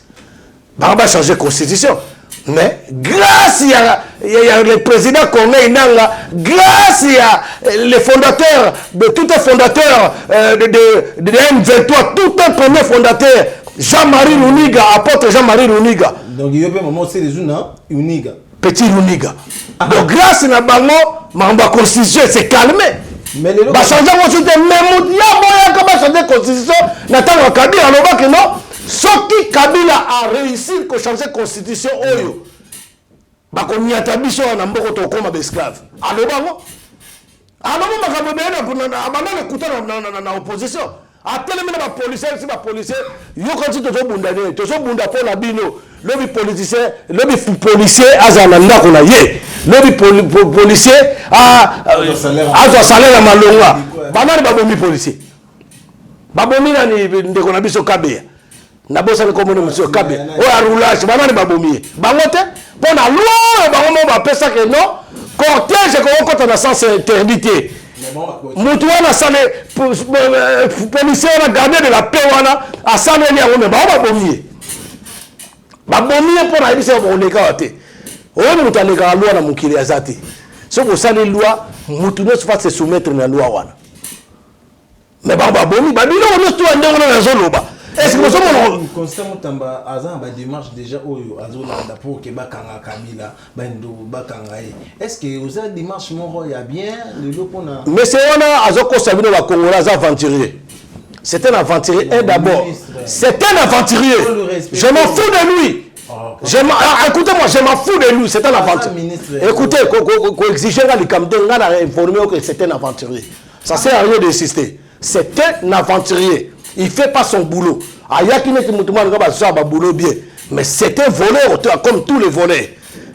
Speaker 1: On va changer la constitution. Mais grâce à le président Corneille Nanga, grâce à les fondateurs, de tous les fondateurs de M23, tout un premier fondateur, Jean-Marie Runiga, apôtre Jean-Marie Runiga.
Speaker 2: Donc il y a un moment c'est les Runiga.
Speaker 1: Petit Runiga. Donc grâce à Bango, ma constitution s'est calmée. Mais les gens changer la constitution, même il y a changer la constitution, Nathan Kabila a que non. Ce qui Kabila a réussi à changer la constitution, oyo. Bako nyata biso na mboko to koma esclave. Allo bango. Allo makambo bena abana kuta na opposition. Atelemi na ba policier si ba policier yo kanti to bunda ne to bunda po na bino lobi policier azana ndako na ye lobi policier azo salaire na malonga banani babomi policier babomi na ni ndeko na biso Kabeya na bosa ni komo monsieur Kabeya o arulage banani babomi bango te pona loi bango mo ba pesa que non cortège ko kota na sens interdité. Mutu wana sale policier na garder de la paix wana asane ni yango me ba bomie pour na biso ko leka te on mutu aleka loi na mukili azati so ko sale loi mutu no se fasse soumettre na loi wana me ba bomie ba bino no sto ndenge na zoloba Est-ce que vous
Speaker 2: constamment tamba azan ba démarche déjà oyo azolanda pour que bakanga Kabila bando bakangaye. Est-ce que vous avez démarche moko ya bien le lopona?
Speaker 1: Mais c'est on a azoko sabino ba Congolais aventurier. C'est un aventurier d'abord. C'est un aventurier. Je m'en fous de lui. Écoutez-moi, je m'en fous de lui, c'est un aventurier. Écoutez, qu'on exigeait les Camerounais, on a informé que c'est un aventurier. Ça sert à rien d'insister. C'est un aventurier. Il ne fait pas son boulot. Mais c'est un voleur, comme tous les voleurs.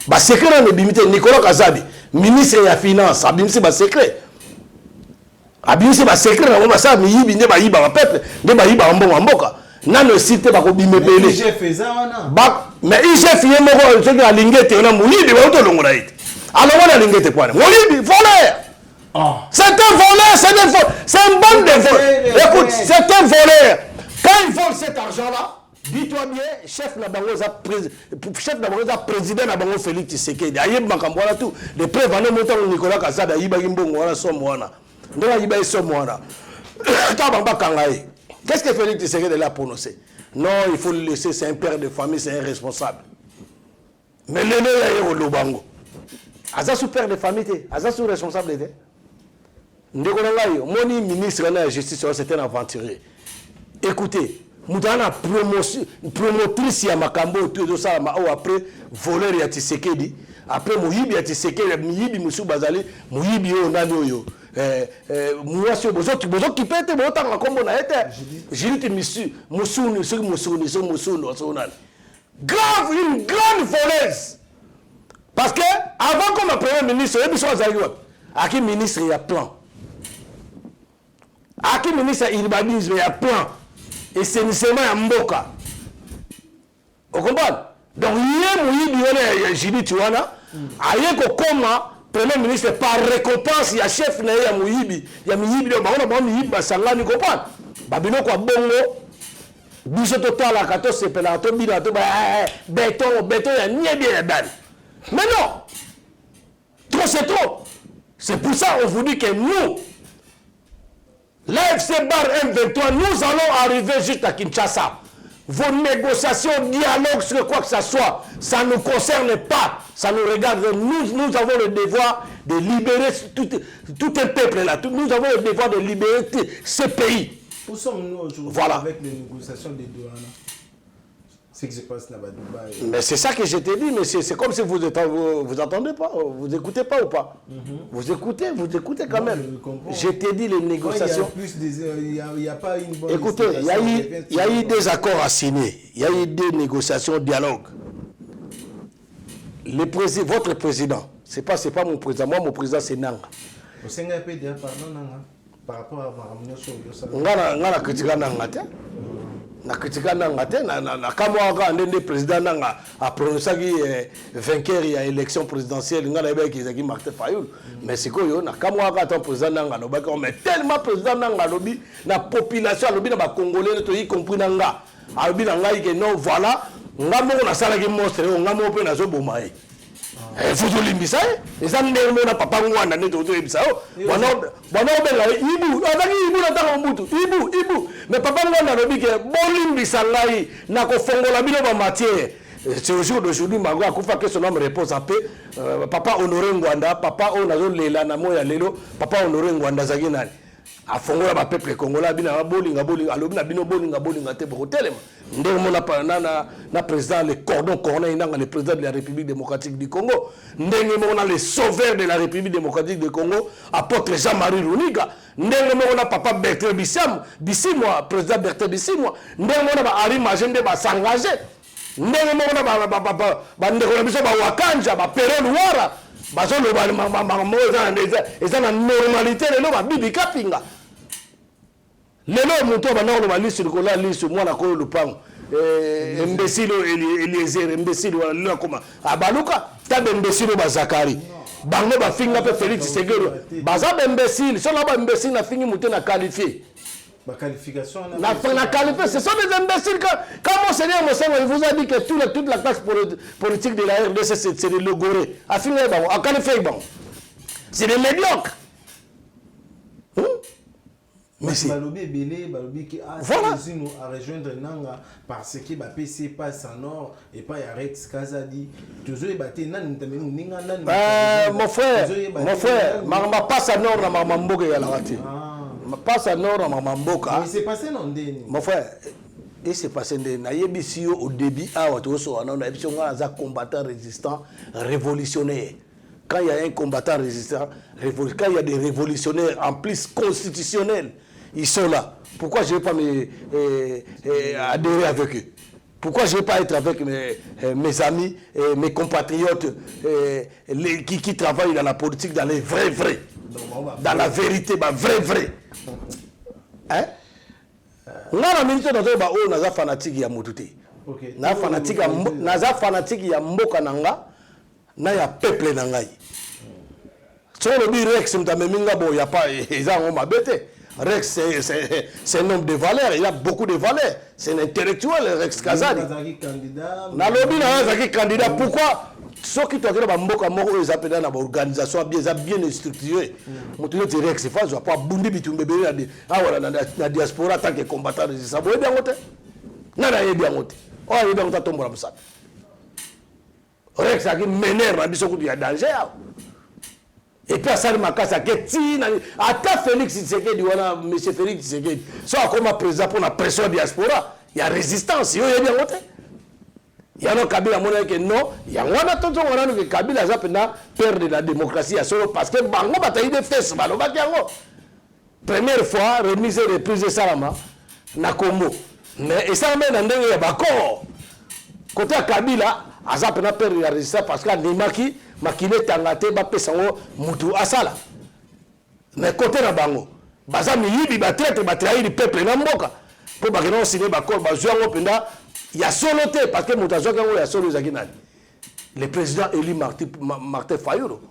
Speaker 1: Bah, secret dans le Nicolas Kazabi, ministre de la Finance, abimsi ba secret. Abimsi ba secret, on va ça, mais il ne va pas peuple, ne va pas mboka. Nano cité ba ko bimé belé. Mais IGF y est mort, ce qui a lingete, on a mouli, il va tout longola it. Alors on a lingete quoi? Mouli, voleur. C'est un voleur, c'est un bande de voleurs. Écoute, c'est un voleur. Quand il vole cet argent-là, dis-toi bien, chef Nabangoza, président Nabango Félix Tshisekedi, Ayeb Makambola tout, de preuves en montant Nicolas Kazada, Yiba Gimbongo, Somwana, de la Yiba Somwana. Qu'est-ce que Félix Tshisekedi est là pour nous? Non, il faut le laisser, c'est un père de famille, c'est un responsable. Mais le nez est au Lobango. Aza sous père de famille, Aza sous responsable. Ndekonangayo, mon ministre de la justice, c'est un aventurier. Écoutez, Moutana promotrice ya makambo tout ça après voleur ya Tshisekedi, après Moyibi ya Tshisekedi, Moyibi Moussou Bazali, Moyibi yo nani oyo. Mwasi bozo qui peut être autant la combo na été. Jilite Moussou grave, une grande voleuse. Parce que avant comme premier ministre, il y a un ministre il y a plan. À qui ministre urbanisme il y a plan. Et c'est seulement un mboka. Vous comprenez? Donc, il y a Jili Tuana, il y a premier ministre par récompense, il y a chef il y a Mouyibi, il y a Mouyibi, il y a Mouyibi, Basanga, vous comprenez? Babino quoi bongo, biso total la 14 c'est pelato, bilato, béton, il y a ni bien dan. Mais non! Trop c'est trop. C'est pour ça qu'on vous dit que nous, l'AFC Bar M23, nous allons arriver juste à Kinshasa. Vos négociations, dialogues, sur quoi que ce soit, ça ne nous concerne pas. Ça nous regarde. Nous avons le devoir de libérer tout un peuple là. Nous avons le devoir de libérer ce pays.
Speaker 2: Où sommes-nous aujourd'hui
Speaker 1: voilà.
Speaker 2: Avec les négociations des Douala? C'est que se passe là-bas Dubaï.
Speaker 1: Mais c'est ça que je t'ai dit, mais c'est comme si vous entendez pas, vous écoutez pas ou pas? Vous écoutez quand même. Je t'ai dit les négociations.
Speaker 2: Il n'y a pas une bonne.
Speaker 1: Écoutez, il y a eu des accords à signer, il y a eu des négociations, dialogue. Votre président, c'est pas mon président, moi mon président c'est Nanga.
Speaker 2: Par rapport à
Speaker 1: Ngana kritika Nanga te. Na kritika Nanga te, na kamwa ndende président Nanga a prononcé vainqueur ya élection présidentielle ngana yeba ki ezaki Martin Fayulu. Mais c'est quoi yo na kamwa ka président Nanga no ba mais tellement président Nanga lobi na population lobi na ba congolais to y compris Nanga. Lobi na ngai que non voilà, ngamo na sala ki monstre ngamo pe na zo bomaye. Vous avez mis ça, les amis ne papa ngwana ne toto ebisa o. Bwana obela ibu, adaki ibu na tango mbutu. Ibu. Mais papa ngwana lobi ke bolimbisa ngai na ko fongola bino ba matière. C'est au jour d'aujourd'hui mango akufa que son homme repose en paix. Papa Honoré Ngwanda, papa onazo lela na moya lelo, papa Honoré Ngwanda zaki nani. A fongola ba peuple congolais bina bolinga alobi na bino bolinga te boko telema. Ndenge mona na président le cordon corneille nanga le président de la République démocratique du Congo. Ndenge mona le sauveur de la République démocratique du Congo, apôtre Jean-Marie Runiga. Ndenge mona papa Bertrand Bisimwa, président Bertrand Bisimwa. Ndenge mona ba Ari Majende ba s'engager. Ndenge mona ba ndeko na biso ba Wakanja ba Pero Luara. Bazo lo ba eza na normalité lelo ba bibi kapinga. Lelo moto ba nalo ba lisu ko la lisu mwana ko lupango. Imbécile Eliezer, imbécile wala lelo koma. Abaluka tabe imbécile ba Zakari. Bango ba finga pe Félix Tshisekedi. Baza ba imbécile, so la ba imbécile na fingi moto na qualifié.
Speaker 2: Ma qualification
Speaker 1: na qualifié, ce sont des imbéciles. Quand Monseigneur Monseigneur il vous a dit que toute la classe politique de la RDC c'est des logorés. À finir à qualifier bon. C'est des médiocres. Mais c'est...
Speaker 2: Voilà. Nous à rejoindre Nanga parce que le PC passe en or et pas Rex Kazadi.
Speaker 1: Mon frère, ma passe en or na ma mboka ya la rati. Ma passe en or na ma mboka.
Speaker 2: Mais c'est passé non deni.
Speaker 1: Mon frère, et c'est passé na yebisi au début awa to so na yebisi nga za combattant résistant révolutionnaire. Quand il y a un combattant résistant, quand il y a des révolutionnaires en plus constitutionnels, ils sont là. Pourquoi je ne vais pas adhérer avec eux? Pourquoi je ne vais pas être avec mes amis, mes compatriotes qui travaillent dans la politique, dans les vrais, dans la vérité, vrai. Hein? On a la minute dans le on a fanatique ya motuté. Na fanatique ya mboka nanga. Na ya peuple nangai. Si on dit Rex, il y a pas Rex, c'est un homme de valeur, il a beaucoup de valeur. C'est un intellectuel, Rex Kazadi. Nalobi na candidat. Pourquoi ceux qui toquent dans mboka moko ils appellent dans l'organisation bien structurée. Moto te Rex fa zo pas bundi bitumbe bele na diaspora tant que combattant résistant. Boye bien ngote. Na yebi ngote. Oh yebi ngote tombola musaka. Rex a qui m'énerve à dire qu'il y a danger. Et puis à ça, à Félix Tshisekedi, M. Félix Tshisekedi, soit comme président pour la pression diaspora, il y a résistance, il y a bien voté. Il y a un Kabila qui non, il y a un Kabila qui perd de la démocratie parce que Bango bataille de fesses, première fois, remise et reprise de Salama, na Congo. Mais et ça mène à un d'accord. Côté Kabila, Azapena perd la résistance parce que Nimaki, Makile Tangate, Bapesango, Moutou Asala. Mais côté na Bango, Bazami Yibi, Batraite, Batrahi, le peuple Namboka. Pour Bagano signer Bakor, Bazuango Penda, il y a soloté parce que Moutazoka, il y a solo Zaginani. Le président élu Martin Fayolo,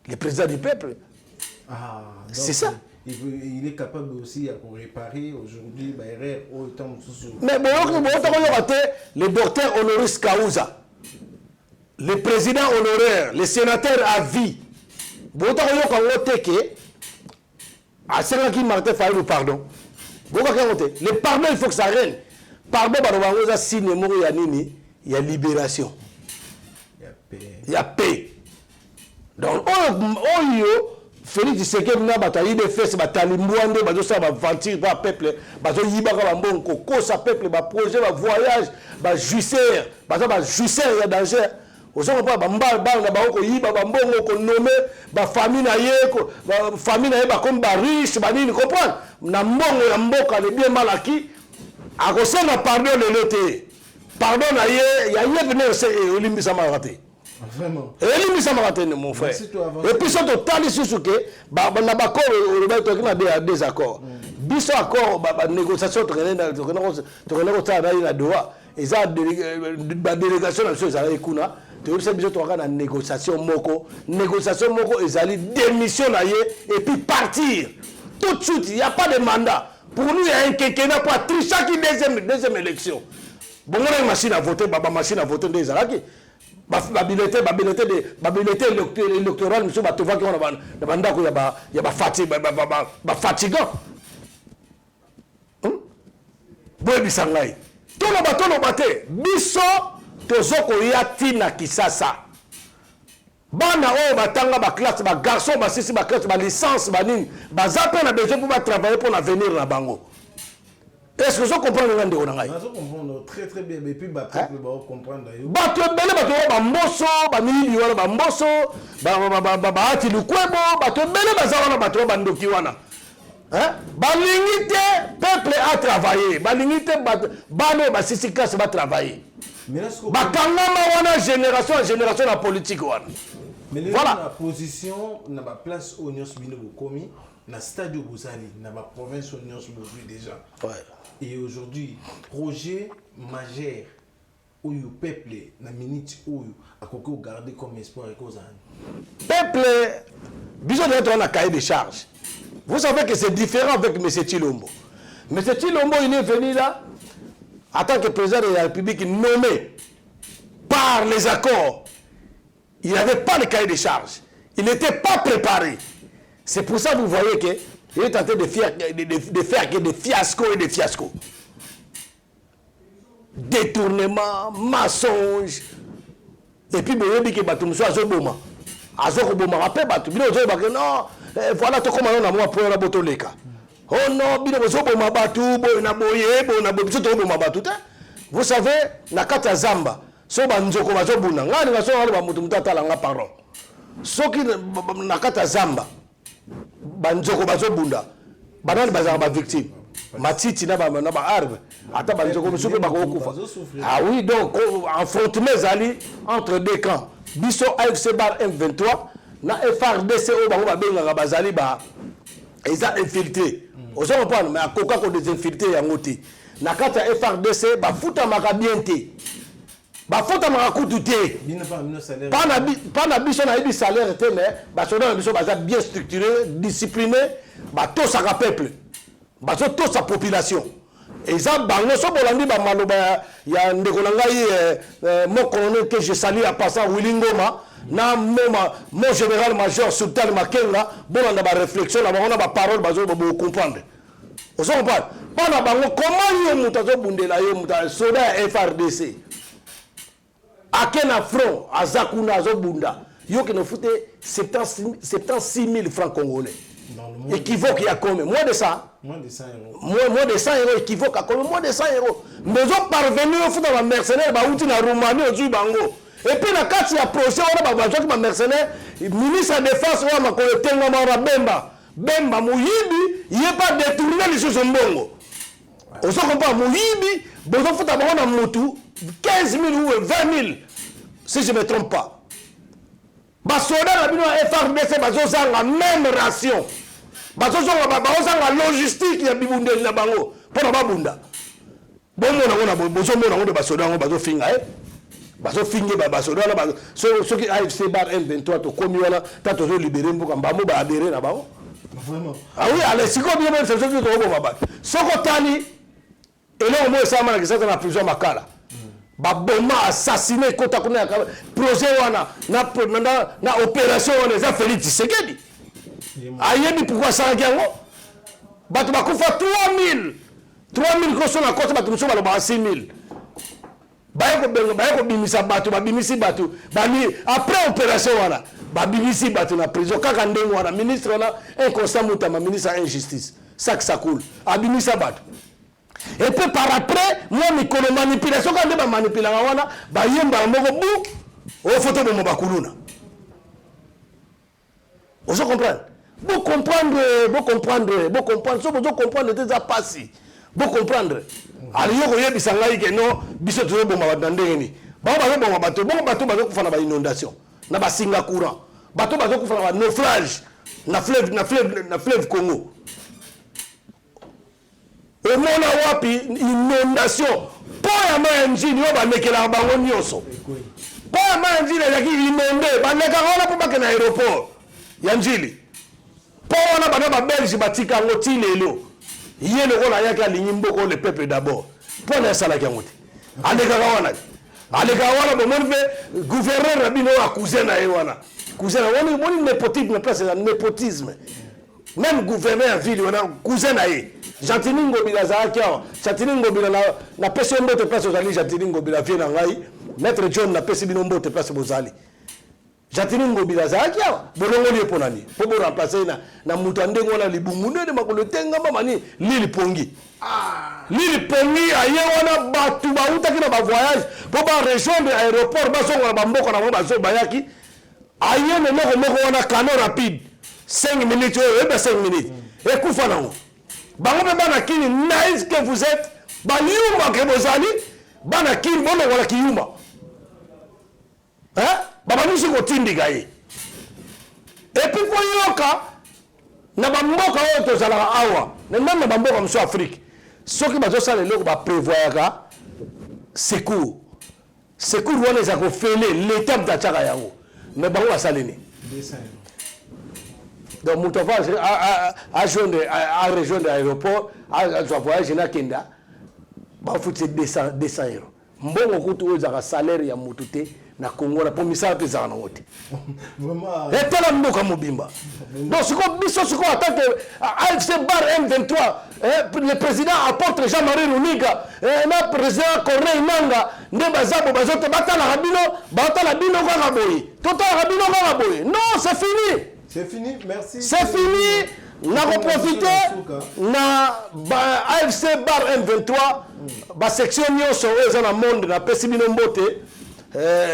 Speaker 1: le président du peuple.
Speaker 2: Ah,
Speaker 1: c'est ça.
Speaker 2: Il est capable aussi de réparer aujourd'hui autant de...
Speaker 1: Mais bon, le docteur honoris causa, le président honoraire, le sénateur à vie, à celui qui Martin Fayou, pardon. Le pardon, il faut que ça règne. Pardon, il y a libération. Il y a paix. Donc, Félix Tshisekedi na bataille de fesses batali mwande bazo sa ba ventir ba peuple bazo yibaka ba mbongo kosa peuple ba projet ba voyage ba juisseur ba juisseur ya danger ozo pas ba mbal na ba ko yiba ba mbongo ko nommer ba famille na ye ko ba famille na ye ba comme ba riche ba nini comprendre na mbongo ya mboka le bien malaki akosena pardon le loté pardon na ye ya ye venir c'est olimbisa marate.
Speaker 2: Vraiment.
Speaker 1: Et mon frère. Et puis surtout, tant les sous que na bakor on des accords. Biso accord négociation na doa et ça délégation na chose à ekuna to yebisa biso to na négociation moko ezali démission na ye et puis partir tout de suite. Il y a pas de mandat pour nous. Il y a un quinquennat pour tricher qui deuxième élection. Bon, on a une machine à voter, machine à voter des Araki. Babilité électorale, monsieur Batova qui a mandat il y a fatigant. Boy bisangai. Tout le bateau, biso tozoko yatina kisasa. Bana o batanga ba classe ba garçon ba sisi ba classe ba licence ba nini ba zape na besoin pour travailler pour l'avenir na bango. Est-ce que vous comprenez le monde?
Speaker 2: Je comprends très bien. Et puis, je peux comprendre.
Speaker 1: Peuple a travaillé. Génération la politique.
Speaker 2: Mais voilà la position, na ba place au Nyos Bino Komi, na stade Bozali, na ba province au Nyos Bozali déjà.
Speaker 1: Ouais.
Speaker 2: Et aujourd'hui, projet majeur où le peuple na minute où a koko garder comme espoir et cause.
Speaker 1: Peuple, besoin d'être en cahier de charge. Vous savez que c'est différent avec M. Tshilombo. M. Tshilombo, il est venu là en tant que président de la République nommé par les accords. Il n'avait pas de cahier de charge. Il n'était pas préparé. C'est pour ça que vous voyez que il est tenté de faire que des fiascos et des fiascos. Détournement, mensonge. Et puis, il dit que Batum soit Azoboma. Azoboma, rappelle Batum. Non, voilà, tu commences à moi pour la botoleka. Oh non, Azoboma Batou, vous savez, Nakata Zamba, Soba Nzoko Bazobuna, Nani Vasoba Mutumata Langa Paro. Soki Nakata Zamba, Banzoko Bazobunda, Banan Bazaba victime. Matiti n'a pas arbre. Ah oui, donc, affrontement entre deux camps. Bisso AFC Bar M23, na FRDC au Bango Benga Bazali, ils ont infiltré. Aux gens parlent, mais à Coca qu'on des infiltrés à Moti. Nakata FRDC, Bafuta Makabiente. Bafuta Makakouté. Pas na biso na ibi salaire, mais Basoda biso bien structuré, discipliné, tous à peuple. Baso toute sa population. Et ça, bango so bolandi ba maloba ya ndeko nangai mon colonel que je salue à passant Willingoma na mon général major Sultan Makenga bolanda ba réflexion na bango na ba parole bazo ba comprendre. Vous comprenez? Pas na bango comment yo mutazo bundela yo muta soda FRDC. Akena front azakuna zo bunda yo que no fute 76 000 francs congolais. Équivoque, il y a combien? Moins de ça. Moins de 100 euros. Moins de 100 euros, équivoque à combien? Moins de 100 euros. Nous sommes parvenus au foot dans la mercenaire, bah, où tu as Roumanie, au dessus Bango. Et puis, la carte, il y a procès, on a besoin de mercenaire, ministre de la Défense, on a collecté un Bemba. Bemba, Mouyibi, il n'y a pas détourné les choses en Bongo. On se comprend, Mouyibi, bon, on fout à Bango dans Moutou, 15 000 ou 20 000, si je ne me trompe pas. Basoda la bino FRDC bazoza la même ration. Bazoza la logistique ya bibunde na bango pour na bunda. Bon mona bozo mona de basoda bazo finga bazo finge basoda na bazo so qui AFC Bar M23 to komi wana tato zo libérer mboka mbamo ba adhérer na bango. Vraiment. Ah oui, allez siko bien même c'est ce que to baba. Soko tani et là au moins ça mana que ça na prison makala. Baboma assassiné kota kuna projet wana na opération wana za Félix Tshisekedi ayebi pourquoi ça ngango batu bakufa 3000 koso na kota batu musoba ba 6000 bayeko bimisa batu babimisi batu bani après opération wana babimisi batu na prison kaka ndengo wana ministre wana inconstant mutama ministre injustice ça coule abimisa batu. Et puis par après, moi, je manipulation, quand je manipule, je vais photo de mon bakuluna. Vous comprenez? Vous comprendre, vous comprendre déjà passé. Vous comprendre. Alors, vous avez dit que non, biso toujours bon bandandeni. Bato faire inondation. Na ba singa courant. Bato faire naufrage. Na fleuve Congo. Au monde wapi inondation pour ya manjini yo banekela bango nyoso pour ya manjini ya ki inondé baneka wana pour bakena aéroport ya njili pour wana bana ba belge batika ngo tilelo yele ko na yaka linyimbo le peuple d'abord pour na sala kya ngote aleka wana bo mon fe gouverneur rabino a cousin na wana cousin woni népotisme place ya népotisme même gouverneur ville wana cousin na ye Jantini Ngobila Zakia, Jantini Ngobila na pesi mbote place aux Jantini Ngobila vient en ngai, maître John na pesi mbote place aux ali. Jantini Ngobila Zakia, bolongo li ponani, pour remplacer na mutande ngona libumune de makolo tenga mani Lili Pongi. Lili Pongi aye wana batu ba utaki na ba voyage pour ba rejoindre aéroport ba songa ba mboko na ba so bayaki. Aye ne moko wana cano rapide 5 minutes et 5 minutes. Et kufa nango. Bango bana kini nice que vous êtes baliuma que vous allez bana kini bono wala kiyuma hein baba nisi ko tindi gaye et puis ko yoka na bamboka o to zala awa na même na bamboka mso Afrique soki bazo sala loko ba prévoir ka secours wana za ko fele l'étape d'achaka yango mais bango asaleni donc mon travail à rejoindre l'aéroport à voyager na kenda ba futi 200 euros mbongo kutu oza salaire ya mutute na Congo na pomisa pe za na wote
Speaker 2: Vraiment.
Speaker 1: et tala mboka mobimba donc ce qu'on biso ce qu'on attend que AFC bar M23 le président apporte Jean-Marie Runiga na président Corneille Nanga nde bazabo bazote batala bino kwa boyi totala bino kwa boyi non c'est fini.
Speaker 2: C'est fini, merci.
Speaker 1: C'est fini. N'a profité na AFC bar M23 ba section nyonso eza na monde na pesibino mbote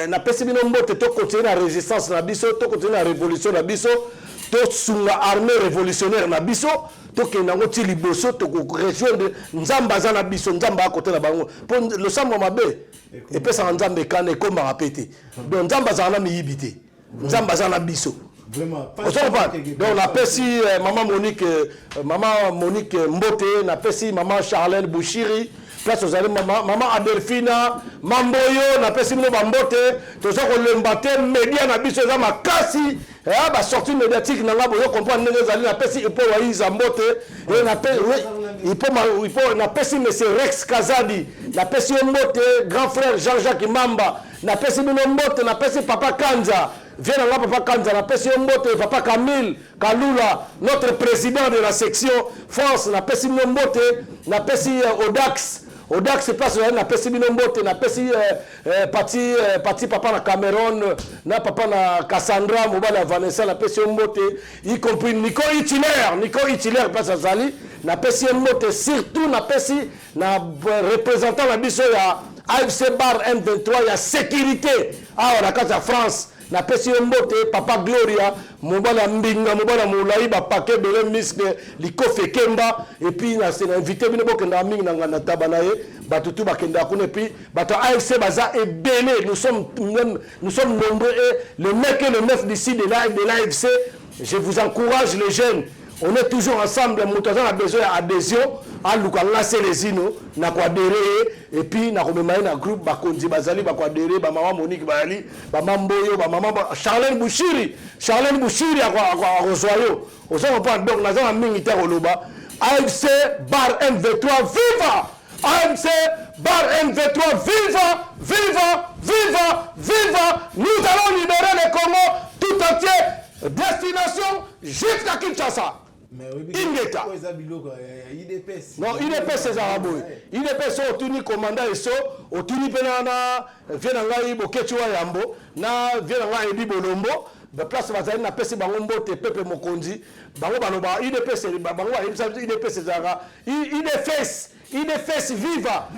Speaker 1: na pesibino mbote to continuer la résistance na biso to continuer la révolution na biso to sunga armée révolutionnaire na biso to kenda ngo ti liboso to ko rejoindre nzamba za na biso nzamba à côté na bango pour le sambo mabe et pesa nzambe kane komba rapete donc nzamba za na miyibité nzamba za na biso.
Speaker 2: Vraiment.
Speaker 1: Donc on appelle si maman Monique Mbote, on appelle si maman Charlène Bouchiri, place aux allées maman Adelphina, Mamboyo, on appelle si Mbote, tout ça qu'on l'embattait, média na biso za makasi, ba sortie médiatique na ngabo yo comprendre les allées, on appelle si Ipo Waiza Mbote, et on appelle on appelle si monsieur Rex Kazadi, on appelle si Mbote, grand frère Jean-Jacques Mamba, on appelle si Mbote, on appelle si papa Kanza. Viens là, papa Kanza, la Pessi Mbote, papa Camille, Kalula, notre président de la section France, la Pessi Mbote, la Pessi Odax, c'est pas ça, la Pessi Mbote, la Pessi parti papa na Cameroun, na papa na Cassandra, Mobala Vanessa, la Pessi Mbote, y compris Nico Hitler, pas ça Zali, la Pessi Mbote, surtout la Pessi, na représentant la biso ya AFC bar M23, il y a sécurité, la case à France. Na pesi mbote papa Gloria mobala mbinga mobala moulayi ba paquet de muscle likofe kemba et puis na c'est invité bino bokenda mingi na tabanaye batutu bakenda kuna puis bato AFC baza et belé nous sommes nombreux et le mec et le meuf d'ici de l'AFC je vous encourage les jeunes on est toujours ensemble moutaza a besoin d'adhésion à lancer les ino na ko adhérer et puis na komema na groupe bakonzi bazali ba ko adhérer ba maman Monique Bali ba mamboyo ba maman Charlène Bouchiri a rejoyo au sein pas donc na za mingi ta koloba AFC bar M23 viva AFC bar M23 viva nous allons libérer le Congo tout entier destination jusqu'à Kinshasa. Ingeta. Non, IDPS c'est Arabo. IDPS au tuni commandant et so, au tuni penana, vienanga boketua yambo, na vienanga edi bolombo, de place bazali na pesi bangombo te pepe mokonzi, bango baloba IDPS bango IDPS zara, IDPS viva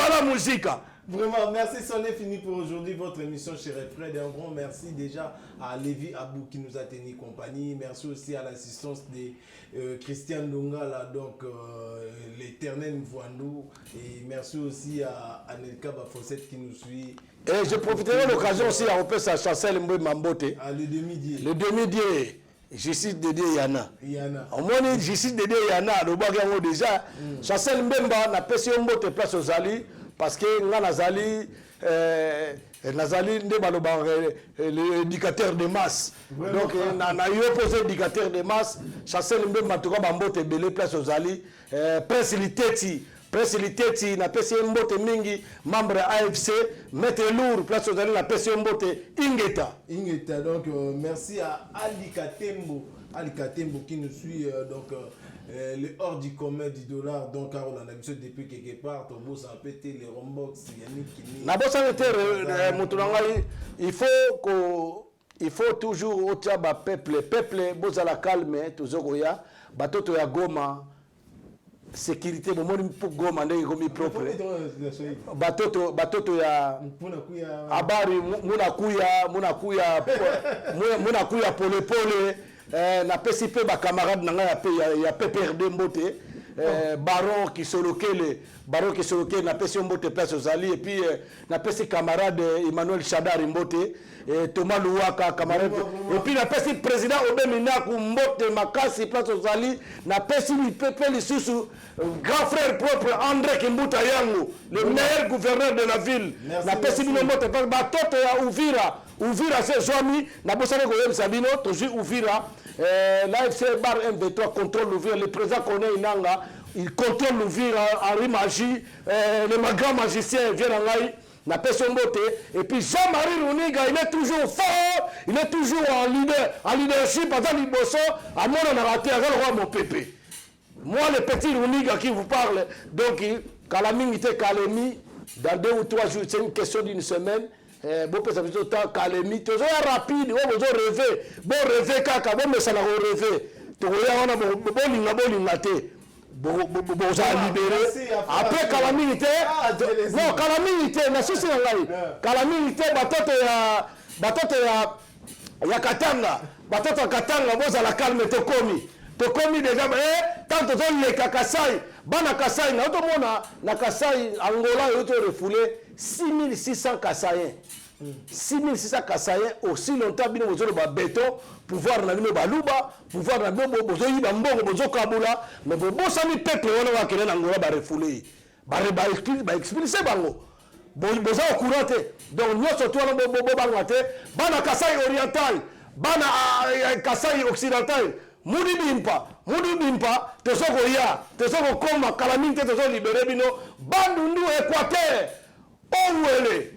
Speaker 1: la musique.
Speaker 2: Vraiment, merci, c'en est fini pour aujourd'hui, votre émission chez Fred. Et un grand merci déjà à Lévi Abou qui nous a tenu compagnie. Merci aussi à l'assistance de Christian Lunga, là, donc l'éternel Mvouandou. Et merci aussi à Anelka Bafossette qui nous suit.
Speaker 1: Et je profiterai de l'occasion aussi à repasser à Chancel Mboué Mambote.
Speaker 2: Le demi-dieu.
Speaker 1: Le demi-dieu. Justice Dédé Yana. Au moins, justice Dédé Yana, le bagarre déjà. Chancel Mbemba n'a pas si on monte place aux alliés. Parce que nga nazali l'éducateur de masse. Donc na yo posé éducateur de masse, Chancel Mbemba matuka bambote belé place aux alliés. Prince Liteti na pesi mbote mingi membre AFC maître lourd place aux alliés na pesi mbote Ingeta
Speaker 2: donc merci à Ali Katembo qui nous suit le hors du commun du dollar donc on a l'habitude depuis quelque part on bosse un pété les rombox Yannick
Speaker 1: na bossa mutunangai il faut toujours otia ba peuple boza la calme toujours ya batoto ya Goma sécurité bomoni pour Goma ndenge komi propre batoto ya habari munakuya pole na pesi pe ba camarade nanga ya PPRD Mbote baron qui soloke na pesi Mbote place aux alliés et puis na pesi camarade Emmanuel Chadari Mbote Thomas Louaka camarade et puis na pesi président Obemina Mbote Makasi place aux alliés na pesi pepe lisusu grand frère propre André Kimbuta Yango le meilleur gouverneur de la ville na pesi Mbote batoto ya Uvira c'est Joami na bosane ko yem Sabino toujours Uvira l'AFC bar M23 contrôle l'Ouvira le président Corneille Nanga il contrôle l'Ouvira Henri Magie les grands magiciens viennent en na Pesombote. Et puis Jean-Marie Runiga, il est toujours fort, il est toujours en leadership, pendant l'Ibosso, à mon on a raté avec le roi mon pépé. Moi, le petit Runiga qui vous parle, donc, calamité, calémie, dans 2 ou 3 jours, c'est une question d'une semaine. Bon, peut être temps, calémie, toujours rapide, bon, vous rêvez, bon, rêvez, caca, bon, mais ça n'a pas rêvé. Tu vois, on a bon, bon, libéré. Après, calamité, non, calamité, merci, c'est là. Calamité, batote ya Katanga, batote ya Katanga, bon, ça la calme, tokomi déjà, tant que les Kasai, bana Kasai, na automona, na Kasai, Angola, et autres refoulés, 6600 Kasaïens. 6600 Kasaïens, aussi longtemps, bien vous avez béton, pouvoir na bino baluba, pouvoir na bino bozo yiba mbongo, bozo kabula, mais bon sami peuple, on va kene na Angola ba refoulé, ba expulser bango. Bozo au courant te. Donc nous surtout on bo bangate, bana Kasai oriental, bana Kasai occidental. Mudi bimpa, tesoko ya, tesoko koma, calamité, tesoko libéré bino, bandundu Équateur, ouwele,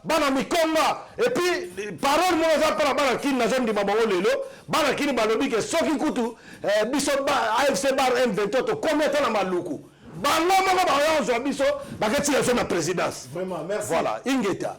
Speaker 1: bana mikonga, et puis, parole moi, ça para bana kini na zone di mabango lelo, bana kini balobi ke soki kutu, biso AFC bar M23, to kometa na maluku. Bango moko ba yonzo biso, baketi ya na présidence.
Speaker 2: Vraiment, merci.
Speaker 1: Voilà, ingeta.